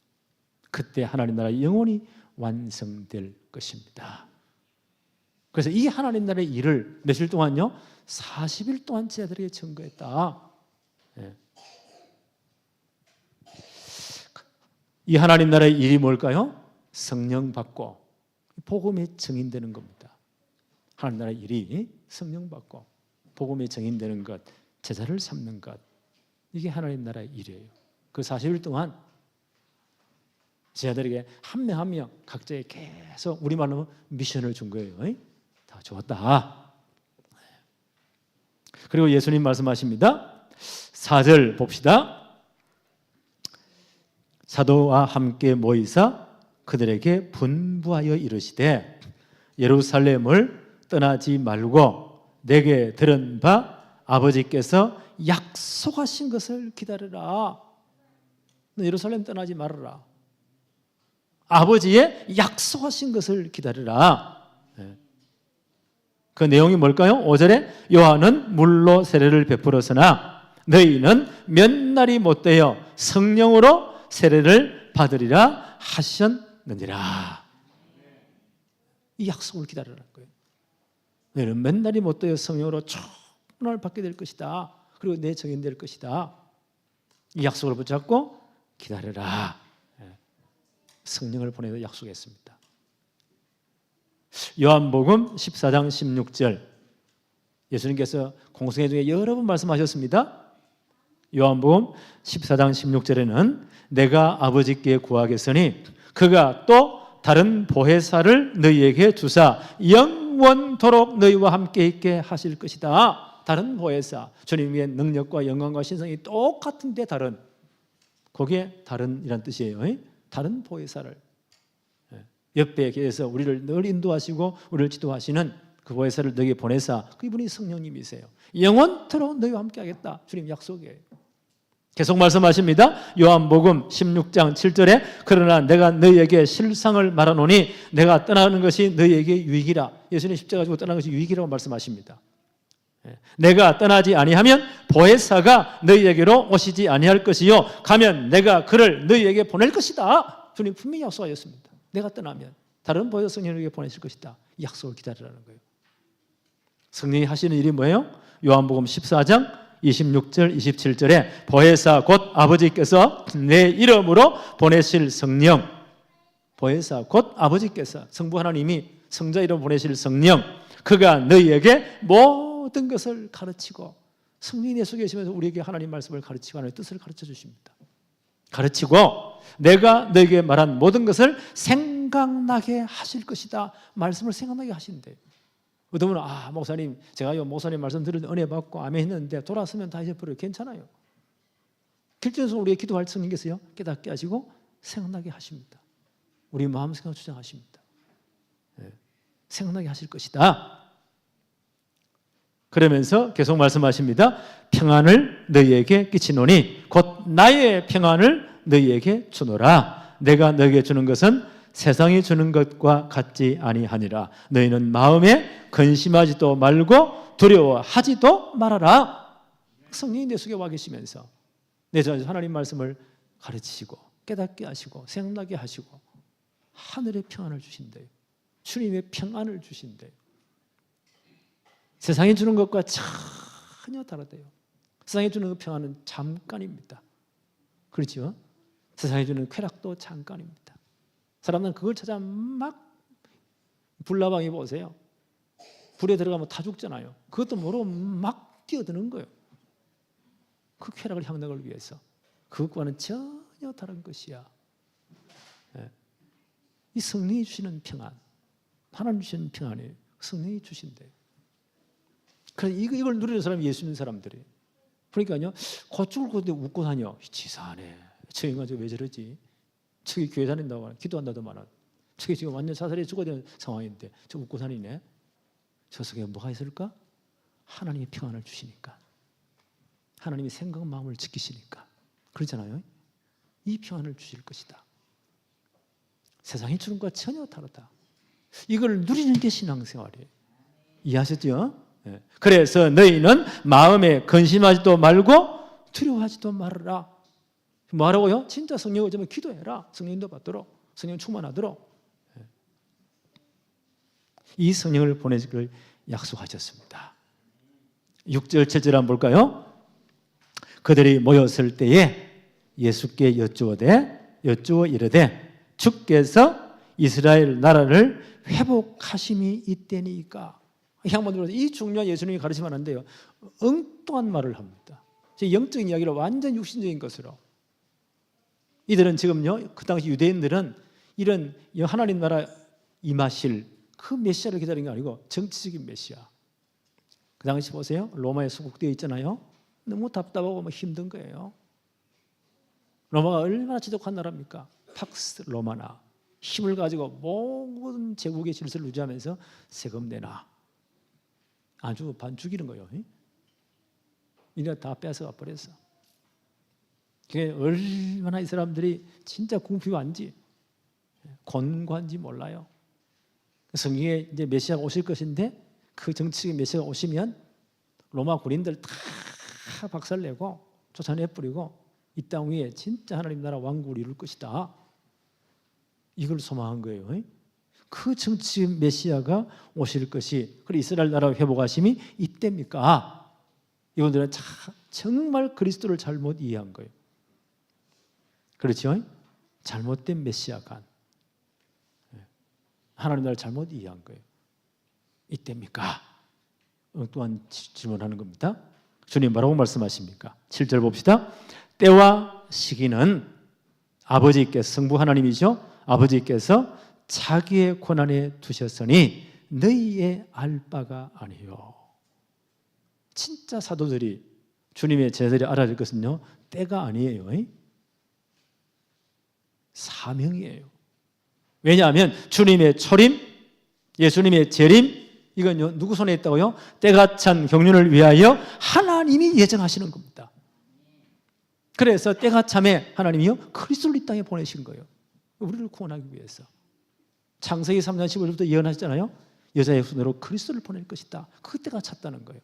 S1: 그때 하나님 나라 영원히 완성될 것입니다. 그래서 이 하나님 나라의 일을 며칠 동안요? 40일 동안 제자들에게 증거했다. 이 하나님 나라의 일이 뭘까요? 성령 받고 복음에 증인되는 겁니다. 하나님 나라의 일이 성령 받고 복음에 증인되는 것, 제자를 삼는 것, 이게 하나님 나라의 일이에요. 그 40일 동안 제자들에게 한 명 한 명 각자의 계속 우리말로 미션을 준 거예요. 다 좋았다. 그리고 예수님 말씀하십니다. 4절 봅시다. 사도와 함께 모이사 그들에게 분부하여 이르시되 예루살렘을 떠나지 말고 내게 들은 바 아버지께서 약속하신 것을 기다려라. 예루살렘 떠나지 말아라. 아버지의 약속하신 것을 기다려라. 그 내용이 뭘까요? 5절에 요한은 물로 세례를 베풀었으나 너희는 몇 날이 못되어 성령으로 세례를 받으리라 하셨느니라. 이 약속을 기다리라는 거예요. 너희는 몇 날이 못되어 성령으로 충만을 받게 될 것이다. 그리고 내 증인될 것이다. 이 약속을 붙잡고 기다려라. 성령을 보내서 약속했습니다. 요한복음 14장 16절 예수님께서 공생애 중에 여러 번 말씀하셨습니다. 요한복음 14장 16절에는 내가 아버지께 구하겠으니 그가 또 다른 보혜사를 너희에게 주사 영원토록 너희와 함께 있게 하실 것이다. 다른 보혜사, 주님의 능력과 영광과 신성이 똑같은데 다른, 그게 다른이란 뜻이에요. 다른 보혜사를 옆에 계셔서 우리를 늘 인도하시고 우리를 지도하시는 그 보혜사를 너희에게 보내사 그분이 성령님이세요. 영원토록 너희와 함께 하겠다. 주님 약속이에요. 계속 말씀하십니다. 요한복음 16장 7절에 그러나 내가 너희에게 실상을 말하노니 내가 떠나는 것이 너희에게 유익이라. 예수님 십자가 지고 떠나는 것이 유익이라고 말씀하십니다. 내가 떠나지 아니하면 보혜사가 너희에게로 오시지 아니할 것이요 가면 내가 그를 너희에게 보낼 것이다. 주님 분명히 약속하셨습니다. 내가 떠나면 다른 보혜사 성령에게 보내실 것이다. 이 약속을 기다리라는 거예요. 성령이 하시는 일이 뭐예요? 요한복음 14장 26절 27절에 보혜사 곧 아버지께서 내 이름으로 보내실 성령, 보혜사 곧 아버지께서, 성부 하나님이 성자 이름 보내실 성령, 그가 너희에게 모든 것을 가르치고, 성령이 내 속에 계시면서 우리에게 하나님 말씀을 가르치고 하나님의 뜻을 가르쳐 주십니다. 가르치고 내가 너에게 말한 모든 것을 생각나게 하실 것이다. 말씀을 생각나게 하신대요. 어떤 분은 목사님 제가요 목사님 말씀 들을 은혜 받고 아멘 했는데 돌아서면 다 잊어버려요. 괜찮아요. 결정해서 우리의 기도할 성령께서요 깨닫게 하시고 생각나게 하십니다. 우리 마음 생각 주장하십니다. 생각나게 하실 것이다. 그러면서 계속 말씀하십니다. 평안을 너희에게 끼치노니 곧 나의 평안을 너희에게 주노라. 내가 너희에게 주는 것은 세상이 주는 것과 같지 아니하니라. 너희는 마음에 근심하지도 말고 두려워하지도 말아라. 성령이 내 속에 와 계시면서 내 전에 하나님 말씀을 가르치시고 깨닫게 하시고 생각나게 하시고 하늘의 평안을 주신대요. 주님의 평안을 주신대요. 세상이 주는 것과 전혀 다르대요. 세상이 주는 평안은 잠깐입니다. 그렇죠? 세상이 주는 쾌락도 잠깐입니다. 사람들은 그걸 찾아 막 불나방이 보세요. 불에 들어가면 다 죽잖아요. 그것도 모르고 막 뛰어드는 거예요. 그 쾌락을 향락을 위해서. 그것과는 전혀 다른 것이야. 이 성령이 주시는 평안, 하나님 주시는 평안이에요. 성령이 주신대요. 그래서 이걸 누리는 사람이 예수 믿는 사람들이에요. 그러니까요, 고쪽을 고는데 웃고 다녀. 지사하네. 저 인간 왜 저러지? 저기 교회 다닌다고 하나, 기도한다도 말아. 저기 지금 완전 자살해 죽어야 되는 상황인데 저 웃고 다니네. 저 속에 뭐가 있을까? 하나님이 평안을 주시니까. 하나님이 생각 마음을 지키시니까. 그렇잖아요. 이 평안을 주실 것이다. 세상이 주는 것과 전혀 다르다. 이걸 누리는 게 신앙생활이에요. 이해하셨죠? 네. 그래서 너희는 마음에 근심하지도 말고 두려워하지도 말아라. 뭐하라고요? 진짜 성령 의지하면 기도해라. 성령도 받도록, 성령 충만하도록. 네. 이 성령을 보내실 걸 약속하셨습니다. 6절 7절 한번 볼까요? 그들이 모였을 때에 예수께 여쭈어 이르되 주께서 이스라엘 나라를 회복하심이 있다니까. 이 중요한 예수님이 가르치면 안 돼요. 엉뚱한 말을 합니다. 영적인 이야기를 완전 육신적인 것으로. 이들은 지금요, 그 당시 유대인들은 이런 하나님 나라 임하실 그 메시아를 기다리는 게 아니고 정치적인 메시아. 그 당시 보세요. 로마에 수국되어 있잖아요. 너무 답답하고 힘든 거예요. 로마가 얼마나 지독한 나라입니까? 팍스 로마나. 힘을 가지고 모든 제국의 질서를 유지하면서 세금 내놔. 아주 반죽이는 거예요. 이래 다 뺏어가 버렸어. 그게 얼마나 이 사람들이 진짜 궁핍한지 곤고한지 몰라요. 성경에 이제 메시아가 오실 것인데 그 정치적인 메시아가 오시면 로마 군인들 다 박살내고 쫓아내버리고 이 땅 위에 진짜 하나님 나라 왕국을 이룰 것이다. 이걸 소망한 거예요. 그 정치적 메시아가 오실 것이, 그리고 이스라엘 나라 회복하심이 이때입니까? 이분들은 정말 그리스도를 잘못 이해한 거예요. 그렇죠? 잘못된 메시아가 하나님 나라를 잘못 이해한 거예요. 이때입니까? 엉뚱한 질문하는 겁니다. 주님 뭐라고 말씀하십니까? 7절 봅시다. 때와 시기는 아버지께서, 성부 하나님이죠. 아버지께서 자기의 권한에 두셨으니 너희의 알 바가 아니요. 진짜 사도들이, 주님의 제자들이 알아야 될 것은요, 때가 아니에요. 사명이에요. 왜냐하면 주님의 초림, 예수님의 재림, 이건요 누구 손에 있다고요? 때가 찬 경륜을 위하여 하나님이 예정하시는 겁니다. 그래서 때가 참에 하나님이요 그리스도를 이 땅에 보내신 거예요. 우리를 구원하기 위해서. 창세기 3장 15절부터 예언하셨잖아요. 여자의 손으로 그리스도를 보낼 것이다. 그 때가 찼다는 거예요.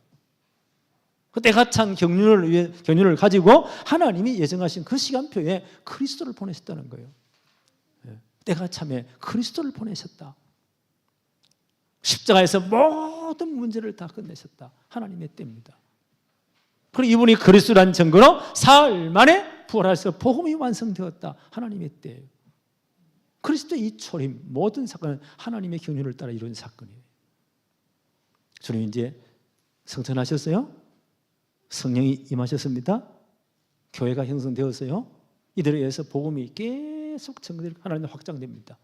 S1: 그 때가 찬 경륜을 가지고 하나님이 예정하신 그 시간표에 그리스도를 보내셨다는 거예요. 때가 참에 그리스도를 보내셨다. 십자가에서 모든 문제를 다 끝내셨다. 하나님의 때입니다. 그리고 이분이 그리스도란 증거로 사흘 만에 부활해서 복음이 완성되었다. 하나님의 때예요. 그리스도의 이 초림, 모든 사건은 하나님의 경륜을 따라 이루어진 사건이에요. 주님 이제 성천하셨어요? 성령이 임하셨습니다. 교회가 형성되었어요. 이들에 의해서 복음이 계속 전개되고 하나님의 확장됩니다.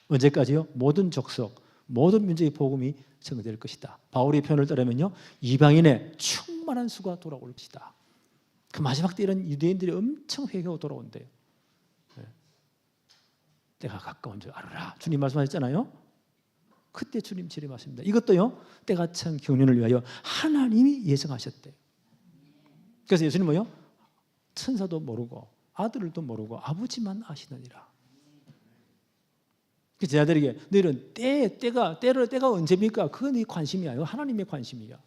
S1: 언제까지요? 모든 족속, 모든 민족의 복음이 전개될 것이다. 바울의 표현을 따르면요, 이방인의 충만한 수가 돌아올 것이다. 그 마지막 때 이런 유대인들이 엄청 회개하고 돌아온대요. 때가 가까운 줄 알아라. 주님 말씀하셨잖아요. 그때 주님 재림하십니다. 이것도요, 때가 참 경륜을 위하여 하나님이 예정하셨대요. 그래서 예수님 뭐요? 천사도 모르고 아들도 모르고 아버지만 아시느니라. 그 제자들에게 너희는 때가 언제입니까? 그건 네 관심이야. 하나님의 관심이야.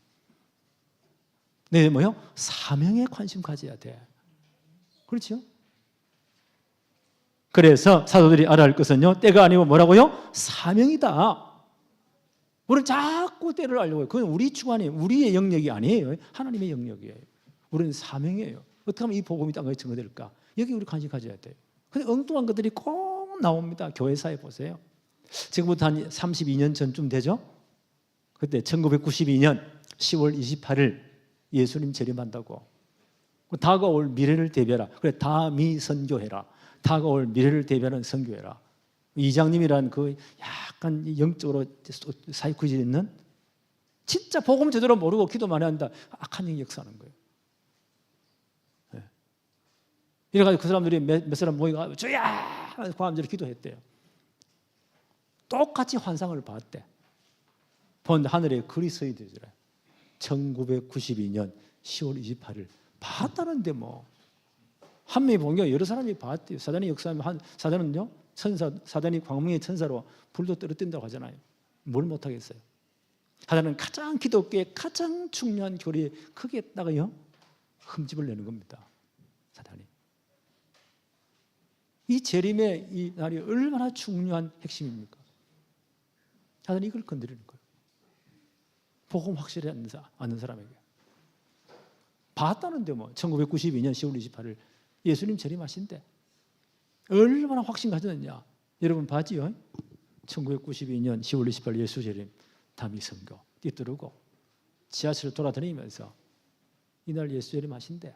S1: 네, 뭐요? 사명에 관심 가져야 돼. 그렇죠? 그래서 사도들이 알아야 할 것은요, 때가 아니고 뭐라고요? 사명이다. 우리는 자꾸 때를 알려고 해요. 그건 우리 주관이, 우리의 영역이 아니에요. 하나님의 영역이에요. 우리는 사명이에요. 어떻게 하면 이 복음이 땅에 증거될까? 여기 우리 관심 가져야 돼요. 근데 엉뚱한 것들이 꼭 나옵니다. 교회사에 보세요. 지금부터 한 32년 전쯤 되죠? 그때 1992년 10월 28일 예수님 재림한다고. 다가올 미래를 대비해라. 그래, 다미 선교해라. 다가올 미래를 대비하는 선교해라. 이장님이란 그 약간 영적으로 사이코지 있는, 진짜 복음 제대로 모르고 기도 많이 한다. 악한 영이 역사하는 거예요. 네. 이래가지고 그 사람들이 몇 사람 모여가지고 주야! 밤새로 기도했대요. 똑같이 환상을 봤대. 본 하늘에 글이 서 있더래. 1992년 10월 28일 봤다는데 뭐. 한 명이 본 게 여러 사람이 봤대요. 사단이 역사하면 사단은요, 사단이 광명의 천사로 불도 떨어뜨린다고 하잖아요. 뭘 못하겠어요. 사단은 가장 기독교의 가장 중요한 교리에 크게 했다가요, 흠집을 내는 겁니다. 사단이. 이 재림의 이 날이 얼마나 중요한 핵심입니까? 사단이 이걸 건드리는 거예요. 복음 확실히 않는 사람에게. 봤다는데 뭐 1992년 10월 28일 예수님 재림하신대. 얼마나 확신 가졌느냐. 여러분 봤지요? 1992년 10월 28일 예수 재림 다미 선교 뒤따르고 지하철을 돌아다니면서 이날 예수 재림하신대.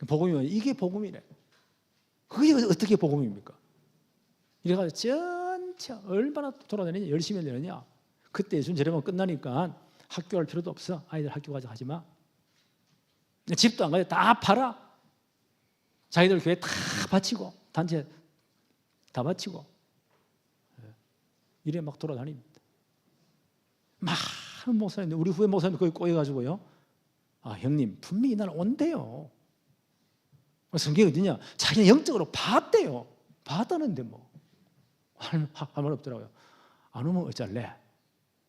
S1: 복음이면 이게 복음이래. 그게 어떻게 복음입니까? 이래가지고 전체 얼마나 돌아다니냐, 열심히 되느냐. 그때 예수 재림은 끝나니까 학교 갈 필요도 없어. 아이들 학교 가자 하지 마. 집도 안 가요. 다 팔아. 자기들 교회 다 바치고, 단체 다 바치고, 이래 막 돌아다닙니다. 많은 목사님들, 우리 후배 목사님들 거기 꼬여가지고요. 아, 형님, 분명히 날 온대요. 성경이 어디냐? 자기는 영적으로 봤대요. 봤다는데 뭐. 할 말 없더라고요. 안 오면 어쩔래?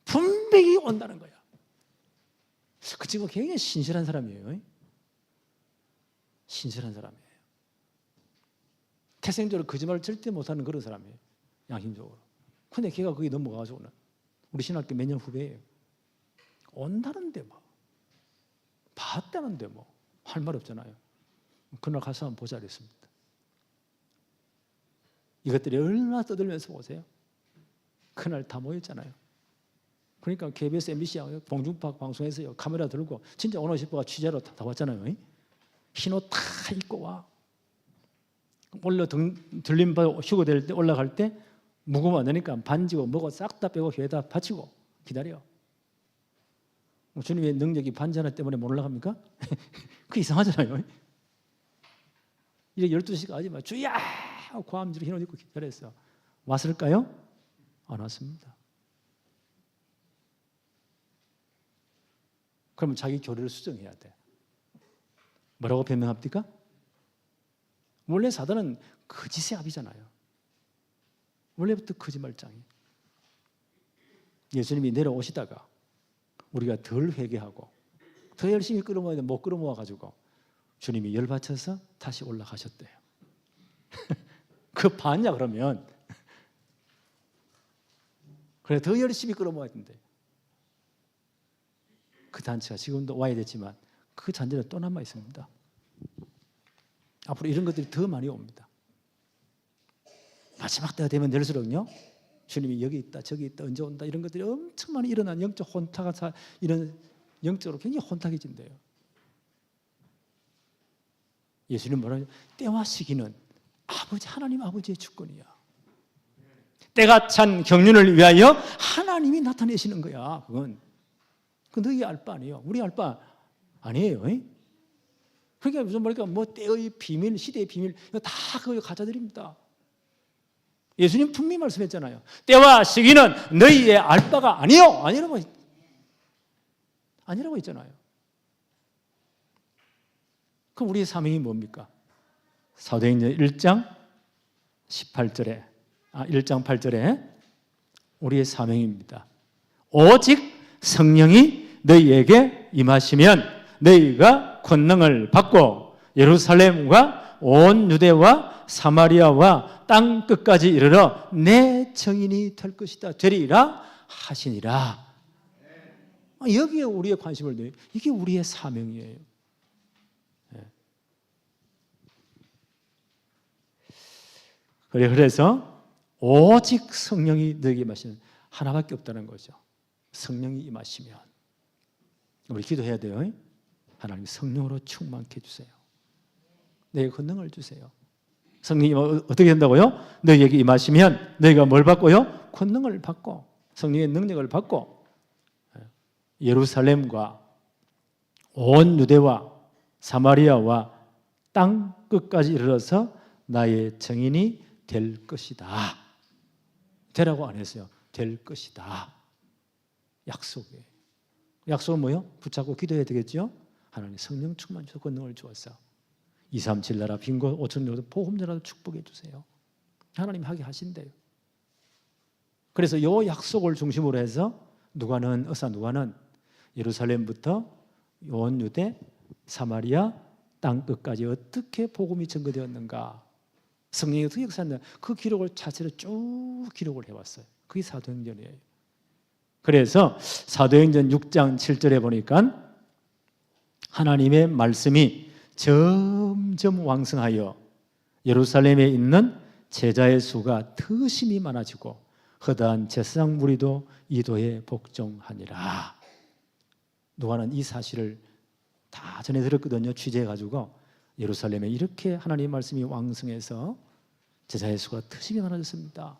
S1: 분명히 온다는 거야. 그 친구가 굉장히 신실한 사람이에요. 신실한 사람이에요. 태생적으로 거짓말을 절대 못하는 그런 사람이에요. 양심적으로. 근데 걔가 거기 넘어가가지고는 우리 신학교 몇 년 후배예요. 온다는데 뭐. 봤다는데 뭐. 할 말 없잖아요. 그날 가서 한번 보자 그랬습니다. 이것들이 얼마나 떠들면서 보세요. 그날 다 모였잖아요. 그러니까 KBS, MBC, 봉중파 방송에서요, 카메라 들고 진짜 오늘 싶어가 취재로 다 왔잖아요. 흰 옷 다 입고 와. 들림받아 휴거될 때 올라갈 때 무거우면 안 되니까 반지고 뭐고 싹 다 빼고 교회에다 바치고 기다려. 주님의 능력이 반지 하나 때문에 못 올라갑니까? 그 이상하잖아요. 이제 12시가 하지만 주야! 고함지로 흰 옷 입고 기다렸어. 왔을까요? 안 왔습니다. 그러면 자기 교리를 수정해야 돼. 뭐라고 변명합니까? 원래 사단은 거짓의 압이잖아요. 원래부터 거짓말장이. 예수님이 내려오시다가 우리가 덜 회개하고 더 열심히 끌어모아야 못 끌어모아가지고 주님이 열받쳐서 다시 올라가셨대요. 그거 봤냐 그러면. 그래 더 열심히 끌어모아야 된대. 그 단체가 지금도 와야 되지만 그 잔재는 또 남아 있습니다. 앞으로 이런 것들이 더 많이 옵니다. 마지막 때가 되면 될수록요, 주님이 여기 있다 저기 있다 언제 온다 이런 것들이 엄청 많이 일어난 영적 혼탁가 이런 영적으로 굉장히 혼탁해진대요. 예수님 뭐라고? 때와 시기는 아버지 하나님 아버지의 주권이야. 때가 찬 경륜을 위하여 하나님이 나타내시는 거야. 그건 그 너희 알 바 아니에요. 우리 알 바 아니에요. 그러니까 무슨 말일까? 뭐 때의 비밀, 시대의 비밀 이거 다 그거 가져드립니다. 예수님 분명히 말씀했잖아요. 때와 시기는 너희의 알 바가 아니요. 아니라고 했잖아요. 그럼 우리의 사명이 뭡니까? 사도행전 1장 8절에 우리의 사명입니다. 오직 성령이 너희에게 임하시면 너희가 권능을 받고 예루살렘과 온 유대와 사마리아와 땅 끝까지 이르러 내 증인이 될 것이다. 되리라 하시니라. 여기에 우리의 관심을 둬요. 이게 우리의 사명이에요. 그래서 오직 성령이 너에게 임하시는 하나밖에 없다는 거죠. 성령이 임하시면 우리 기도해야 돼요. 하나님 성령으로 충만케 해주세요. 내 권능을 주세요. 성령이 어떻게 된다고요? 너희에게 임하시면 너희가 뭘 받고요? 권능을 받고 성령의 능력을 받고 예루살렘과 온 유대와 사마리아와 땅 끝까지 이르러서 나의 증인이 될 것이다. 되라고 안 했어요. 될 것이다. 약속이에요. 약속은 뭐예요? 붙잡고 기도해야 되겠죠? 하나님 성령 충만 주셔서 권능을 주어서 237 나라 빈곳 5천 정도 복음전하도 축복해 주세요. 하나님 하게 하신대요. 그래서 이 약속을 중심으로 해서 누가는 예루살렘부터 온 유대 사마리아 땅 끝까지 어떻게 복음이 전거되었는가, 성령이 어떻게 역사했는가, 그 기록을 자체로 쭉 기록을 해왔어요. 그게 사도행전이에요. 그래서 사도행전 6장 7절에 보니까 하나님의 말씀이 점점 왕성하여 예루살렘에 있는 제자의 수가 더 심히 많아지고 허다한 제사장 무리도 이도에 복종하니라. 누가는 이 사실을 다 전해 들었거든요. 취재해가지고 예루살렘에 이렇게 하나님의 말씀이 왕성해서 제자의 수가 더 심히 많아졌습니다.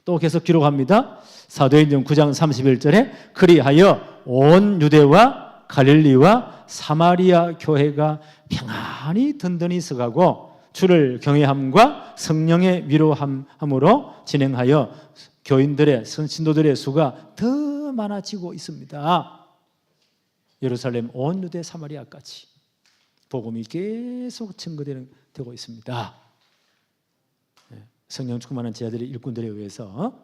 S1: 또 계속 기록합니다. 사도행전 9장 31절에 그리하여 온 유대와 갈릴리와 사마리아 교회가 평안히 든든히 서가고 주를 경외함과 성령의 위로함으로 진행하여 교인들의 신도들의 수가 더 많아지고 있습니다. 예루살렘 온 유대 사마리아까지 복음이 계속 증거되고 있습니다. 성령 충만한 제자들의 일꾼들에 의해서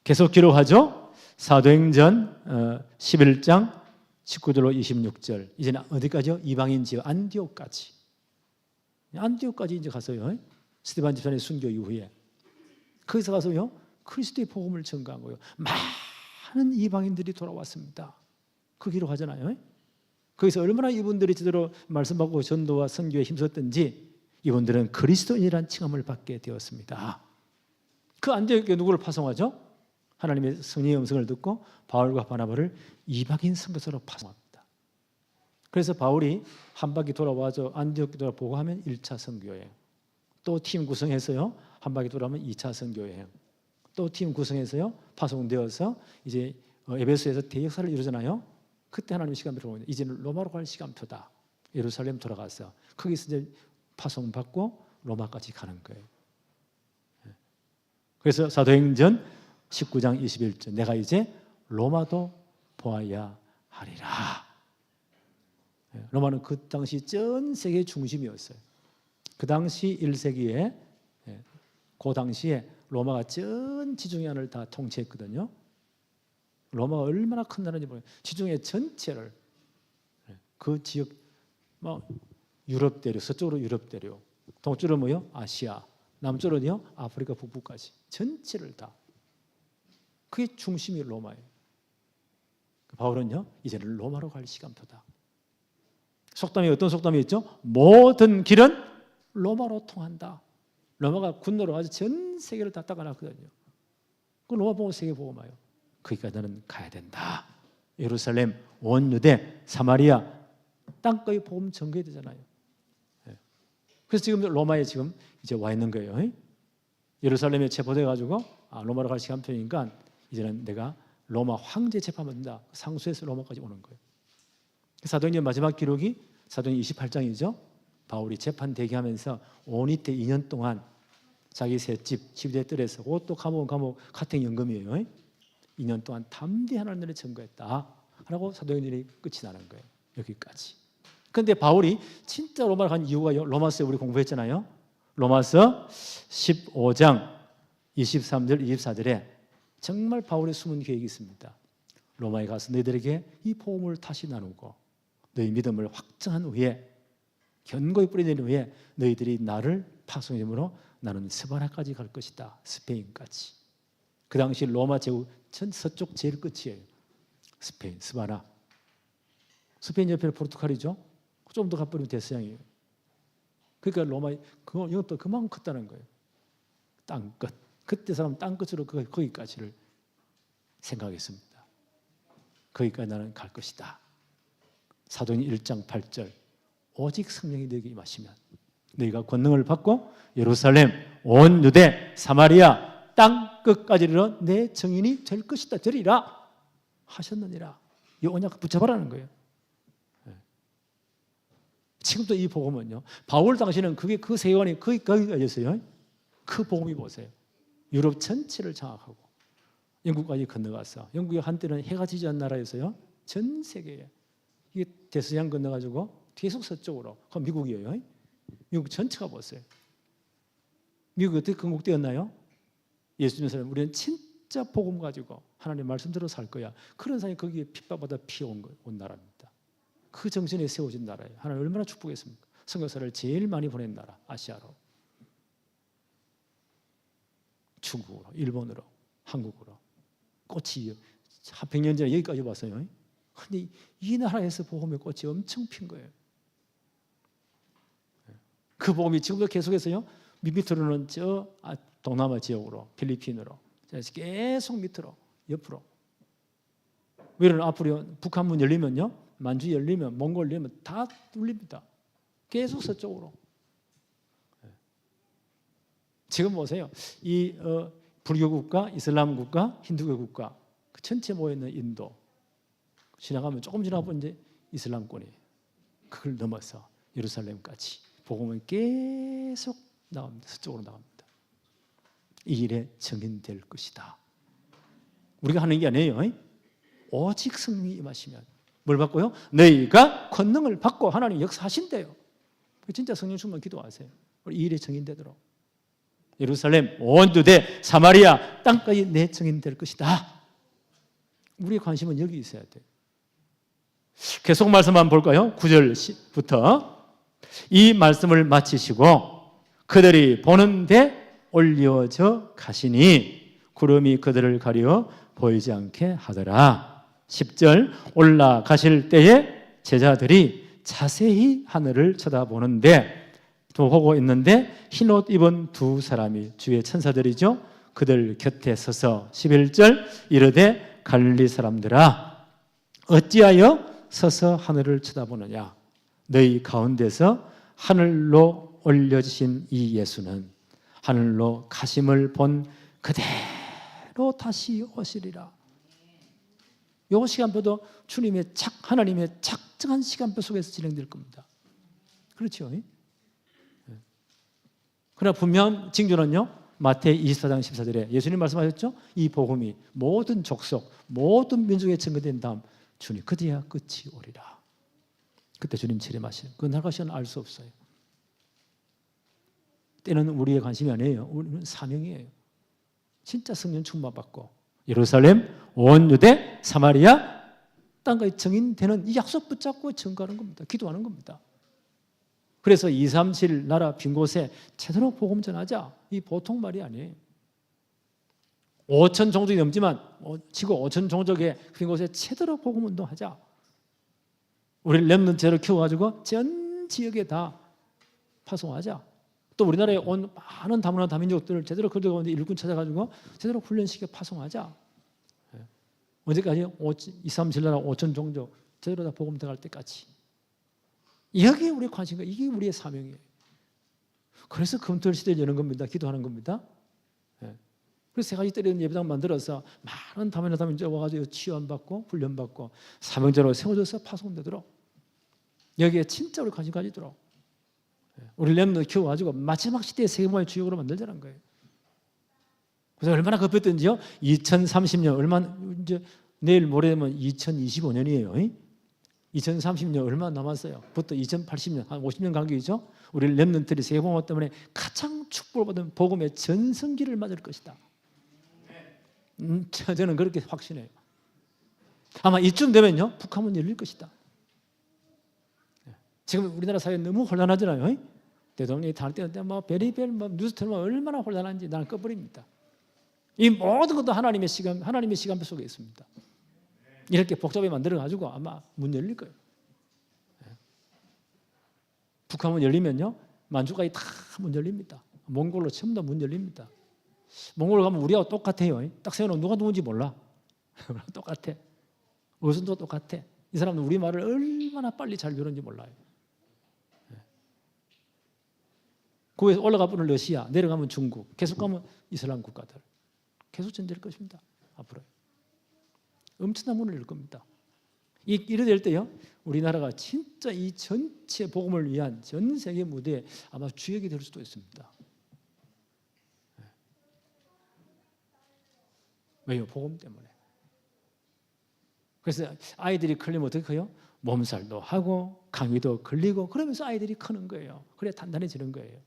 S1: 계속 기록하죠. 사도행전 11장 19절로 26절. 이제는 어디까지요? 이방인 지역 안디옥까지 이제 가서요. 스데반 집사의 순교 이후에 거기서 가서요 그리스도의 복음을 전가한 거예요. 많은 이방인들이 돌아왔습니다. 그 기록하잖아요. 거기서 얼마나 이분들이 제대로 말씀받고 전도와 선교에 힘썼던지 이분들은 그리스도인이라는 칭함을 받게 되었습니다. 그 안디옥에 누구를 파송하죠? 하나님의 성령의 음성을 듣고 바울과 바나바를 이방인 선교사로 파송합니다. 그래서 바울이 한 바퀴 돌아와서 안디옥 돌아보고 하면 1차 선교여행, 또 팀 구성해서요 한 바퀴 돌아오면 2차 선교여행, 또 팀 구성해서요 파송되어서 이제 에베소에서 대역사를 이루잖아요. 그때 하나님의 시간표를 보면 이제는 로마로 갈 시간표다. 예루살렘 돌아가서 거기서 이제 파송받고 로마까지 가는 거예요. 그래서 사도행전 19장 21절 내가 이제 로마도 보아야 하리라. 로마는 그 당시 전 세계 중심이었어요. 그 당시 1세기에 그 당시에 로마가 전 지중해 안을 다 통치했거든요. 로마가 얼마나 큰 나라인지 보면 지중해 전체를 그 지역 유럽 대륙, 서쪽으로 유럽 대륙, 동쪽으로 뭐요? 아시아, 남쪽으로는요? 아프리카 북부까지 전체를 다. 그게 중심이 로마예요. 바울은요, 이제는 로마로 갈 시간표다. 속담이 어떤 속담이 있죠? 모든 길은 로마로 통한다. 로마가 군노로 아주 전 세계를 다 닦아놨거든요. 그 로마 보고 세계 보고 마요. 그러니까 너는 가야 된다. 예루살렘, 온 유대, 사마리아 땅끝의 복음 전개해야 되잖아요. 그래서 지금 로마에 지금 이제 와 있는 거예요. 예루살렘에 체포돼 가지고 로마로 갈 시간표니까 이제는 내가 로마 황제 재판받는다. 상수에서 로마까지 오는 거예요. 사도행전 마지막 기록이 사도행전 28장이죠. 바울이 재판 대기하면서 오니테 2년 동안 자기 셋집 12대 뜰에서 그것도 감옥 가택 연금이에요. 2년 동안 담대한 하나님을 증거했다 라고 사도행전이 끝이 나는 거예요. 여기까지. 그런데 바울이 진짜 로마를 간 이유가 로마서 우리 공부했잖아요. 로마서 15장 23절 24절에 정말 바울의 숨은 계획이 있습니다. 로마에 가서 너희들에게 이 복음을 다시 나누고 너희 믿음을 확정한 후에 견고히 뿌려내린 후에 너희들이 나를 파송함으로 나는 스바나까지 갈 것이다. 스페인까지. 그 당시 로마 제국 전 서쪽 제일 끝이에요. 스페인, 스바나. 스페인 옆에는 포르투갈이죠. 좀 더 가버리면 데스양이에요. 그러니까 로마 이것도 그만큼 컸다는 거예요. 땅끝. 그때 사람 땅끝으로 거기까지를 생각했습니다. 거기까지 나는 갈 것이다. 사도행전 1장 8절 오직 성령이 너에게 임하시면 너희가 권능을 받고 예루살렘, 온 유대, 사마리아 땅 끝까지 이르러 내 증인이 될 것이다. 되리라 하셨느니라. 이 언약 붙잡아라는 거예요. 지금도 이 복음은요. 바울 당시는 그게 그 세계관이 거기까지였어요. 그 복음이 보세요. 유럽 전체를 장악하고 영국까지 건너가서 영국이 한때는 해가 지지 않은 나라였어요. 전 세계에 이게 대서양 건너가지고 계속 서쪽으로. 그건 미국이에요. 미국 전체가 보세요. 미국이 어떻게 건국되었나요? 예수 믿는 사람 우리는 진짜 복음 가지고 하나님의 말씀대로 살 거야. 그런 사람이 거기에 핍박받아 피어온 나라입니다. 그 정신에 세워진 나라예요. 하나님 얼마나 축복했습니까? 선교사를 제일 많이 보낸 나라 아시아로, 중국으로, 일본으로, 한국으로. 꽃이 한 100년 전에 여기까지 왔어요. 근데 이 나라에서 복음의 꽃이 엄청 핀 거예요. 그 복음이 지금도 계속해서요. 밑으로는 저 동남아 지역으로, 필리핀으로 계속 밑으로, 옆으로. 왜냐하면 앞으로 북한문 열리면요, 만주 열리면, 몽골 열리면 다 뚫립니다. 계속 서쪽으로. 지금 보세요. 이 불교 국가, 이슬람 국가, 힌두교 국가 그 전체 모여 있는 인도 지나가면 조금 지나가면 이제 이슬람권이에요. 그걸 넘어서 예루살렘까지 복음은 계속 나옵니다. 서쪽으로 나옵니다. 이 일에 증인될 것이다. 우리가 하는 게 아니에요. 오직 성령이 임하시면 뭘 받고요? 너희가 권능을 받고 하나님 역사하신대요. 진짜 성령 충만 기도하세요. 이 일에 증인되도록. 예루살렘, 온 유대, 사마리아 땅까지 내 증인될 것이다. 우리의 관심은 여기 있어야 돼요. 계속 말씀 한번 볼까요? 9절부터 이 말씀을 마치시고 그들이 보는데 올려져 가시니 구름이 그들을 가려 보이지 않게 하더라. 10절 올라가실 때에 제자들이 자세히 하늘을 쳐다보는데 또 보고 있는데 흰옷 입은 두 사람이 주의 천사들이죠. 그들 곁에 서서 11절 이르되 갈릴리 사람들아 어찌하여 서서 하늘을 쳐다보느냐. 너희 가운데서 하늘로 올려지신 이 예수는 하늘로 가심을 본 그대로 다시 오시리라. 이 시간표도 주님의 하나님의 작정한 시간표 속에서 진행될 겁니다. 그렇죠? 그러나 분명한 징조는요. 마태 24장 14절에 예수님 말씀하셨죠. 이 복음이 모든 족속, 모든 민족에 증거된 다음 주님 그때야 끝이 오리라. 그때 주님 재림하시는 그 날과 시간은 알 수 없어요. 때는 우리의 관심이 아니에요. 우리는 사명이에요. 진짜 성령 충만받고 예루살렘, 온 유대, 사마리아 땅까지 증인되는 이 약속 붙잡고 증거하는 겁니다. 기도하는 겁니다. 그래서 237 나라 빈 곳에 제대로 복음 전하자. 이 보통 말이 아니에요. 5천 종족이 넘지만 지구 5천 종족의 빈 곳에 제대로 복음 운동하자. 우리 렘넌트를 키워가지고 전 지역에 다 파송하자. 또 우리나라에 온 많은 다문화 다민족들을 제대로 그 가운데 일꾼 찾아가지고 제대로 훈련시켜 파송하자. 언제까지? 237 나라 5천 종족 제대로 다 복음 들어갈 때까지. 여기에 우리의 관심과 이게 우리의 사명이에요. 그래서 금토일 시대를 여는 겁니다. 기도하는 겁니다. 그래서 세 가지 때리는 예배당 만들어서 많은 다문화 다민족 와가지고 치유받고 훈련받고 사명자로 세워져서 파송되도록 여기에 진짜 우리 관심 가지도록 우리 렘넌트 키워가지고 마지막 시대의 세계문화의 주역으로 만들자는 거예요. 그래서 얼마나 급했던지요. 2030년 얼마 이제 내일 모레면 2025년이에요. 2030년 얼마 남았어요. 부터 2080년 한 50년 간격이죠. 우리 렘넌트들이 세계문화 때문에 가장 축복을 받은 복음의 전성기를 맞을 것이다. 저는 그렇게 확신해요. 아마 이쯤 되면요 북한문 열릴 것이다. 지금 우리나라 사회 너무 혼란하잖아요. 대통령이 다닐 때 뭐 베리벨 뭐 뉴스 틀면 얼마나 혼란한지 나는 꺼버립니다. 이 모든 것도 하나님의 시간표 속에 있습니다. 이렇게 복잡하게 만들어 가지고 아마 문 열릴 거예요. 북한문 열리면요 만주까지 다 문 열립니다. 몽골로 전부 다 문 열립니다. 몽골 가면 우리하고 똑같아요. 딱 세워놓으면 누가 누군지 몰라. 똑같아. 어선도 똑같아. 이 사람은 우리 말을 얼마나 빨리 잘 배우는지 몰라요. 거기서 올라가 보면 러시아, 내려가면 중국, 계속 가면 이슬람 국가들. 계속 전쟁일 것입니다. 앞으로. 엄청난 문을 열 겁니다. 이래 될 때요, 우리나라가 진짜 이 전체 복음을 위한 전 세계 무대에 아마 주역이 될 수도 있습니다. 왜요? 복음 때문에. 그래서 아이들이 걸리면 어떻게 해요? 몸살도 하고 감기도 걸리고 그러면서 아이들이 크는 거예요. 그래야 단단해지는 거예요.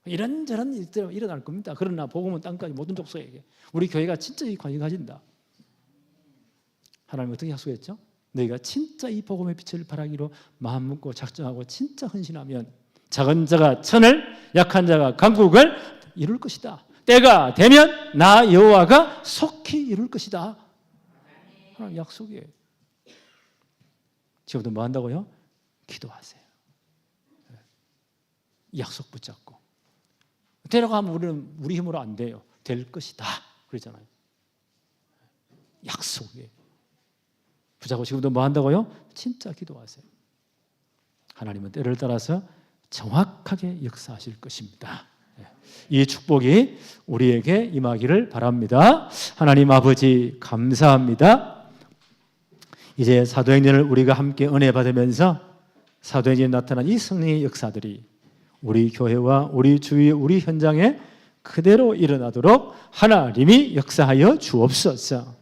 S1: 이런저런 일들이 일어날 겁니다. 그러나 복음은 땅까지 모든 족속에게. 우리 교회가 진짜 이 관심 가진다. 하나님 어떻게 약속했죠? 너희가 진짜 이 복음의 빛을 발하기로 마음 먹고 작정하고 진짜 헌신하면 작은 자가 천을 약한 자가 강국을 이룰 것이다. 때가 되면 나 여호와가 속히 이룰 것이다. 하나님 약속이에요. 지금부터 뭐 한다고요? 기도하세요. 약속 붙잡고. 데려가면 우리는 우리 힘으로 안 돼요. 될 것이다. 그러잖아요. 약속이에요. 붙잡고 지금부터 뭐 한다고요? 진짜 기도하세요. 하나님은 때를 따라서 정확하게 역사하실 것입니다. 이 축복이 우리에게 임하기를 바랍니다. 하나님 아버지 감사합니다. 이제 사도행전을 우리가 함께 은혜 받으면서 사도행전에 나타난 이 성령의 역사들이 우리 교회와 우리 주위 우리 현장에 그대로 일어나도록 하나님이 역사하여 주옵소서.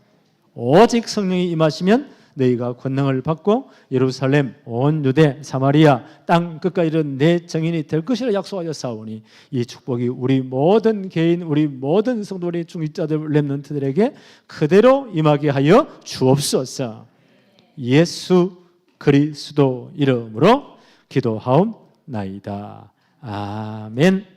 S1: 오직 성령이 임하시면 너희가 권능을 받고 예루살렘 온 유대 사마리아 땅 끝까지 이른 내 증인이 될 것이라 약속하셨사오니 이 축복이 우리 모든 개인 우리 모든 성도들의 중직자들 렘넌트들에게 그대로 임하게 하여 주옵소서. 예수 그리스도 이름으로 기도하옵나이다. 아멘.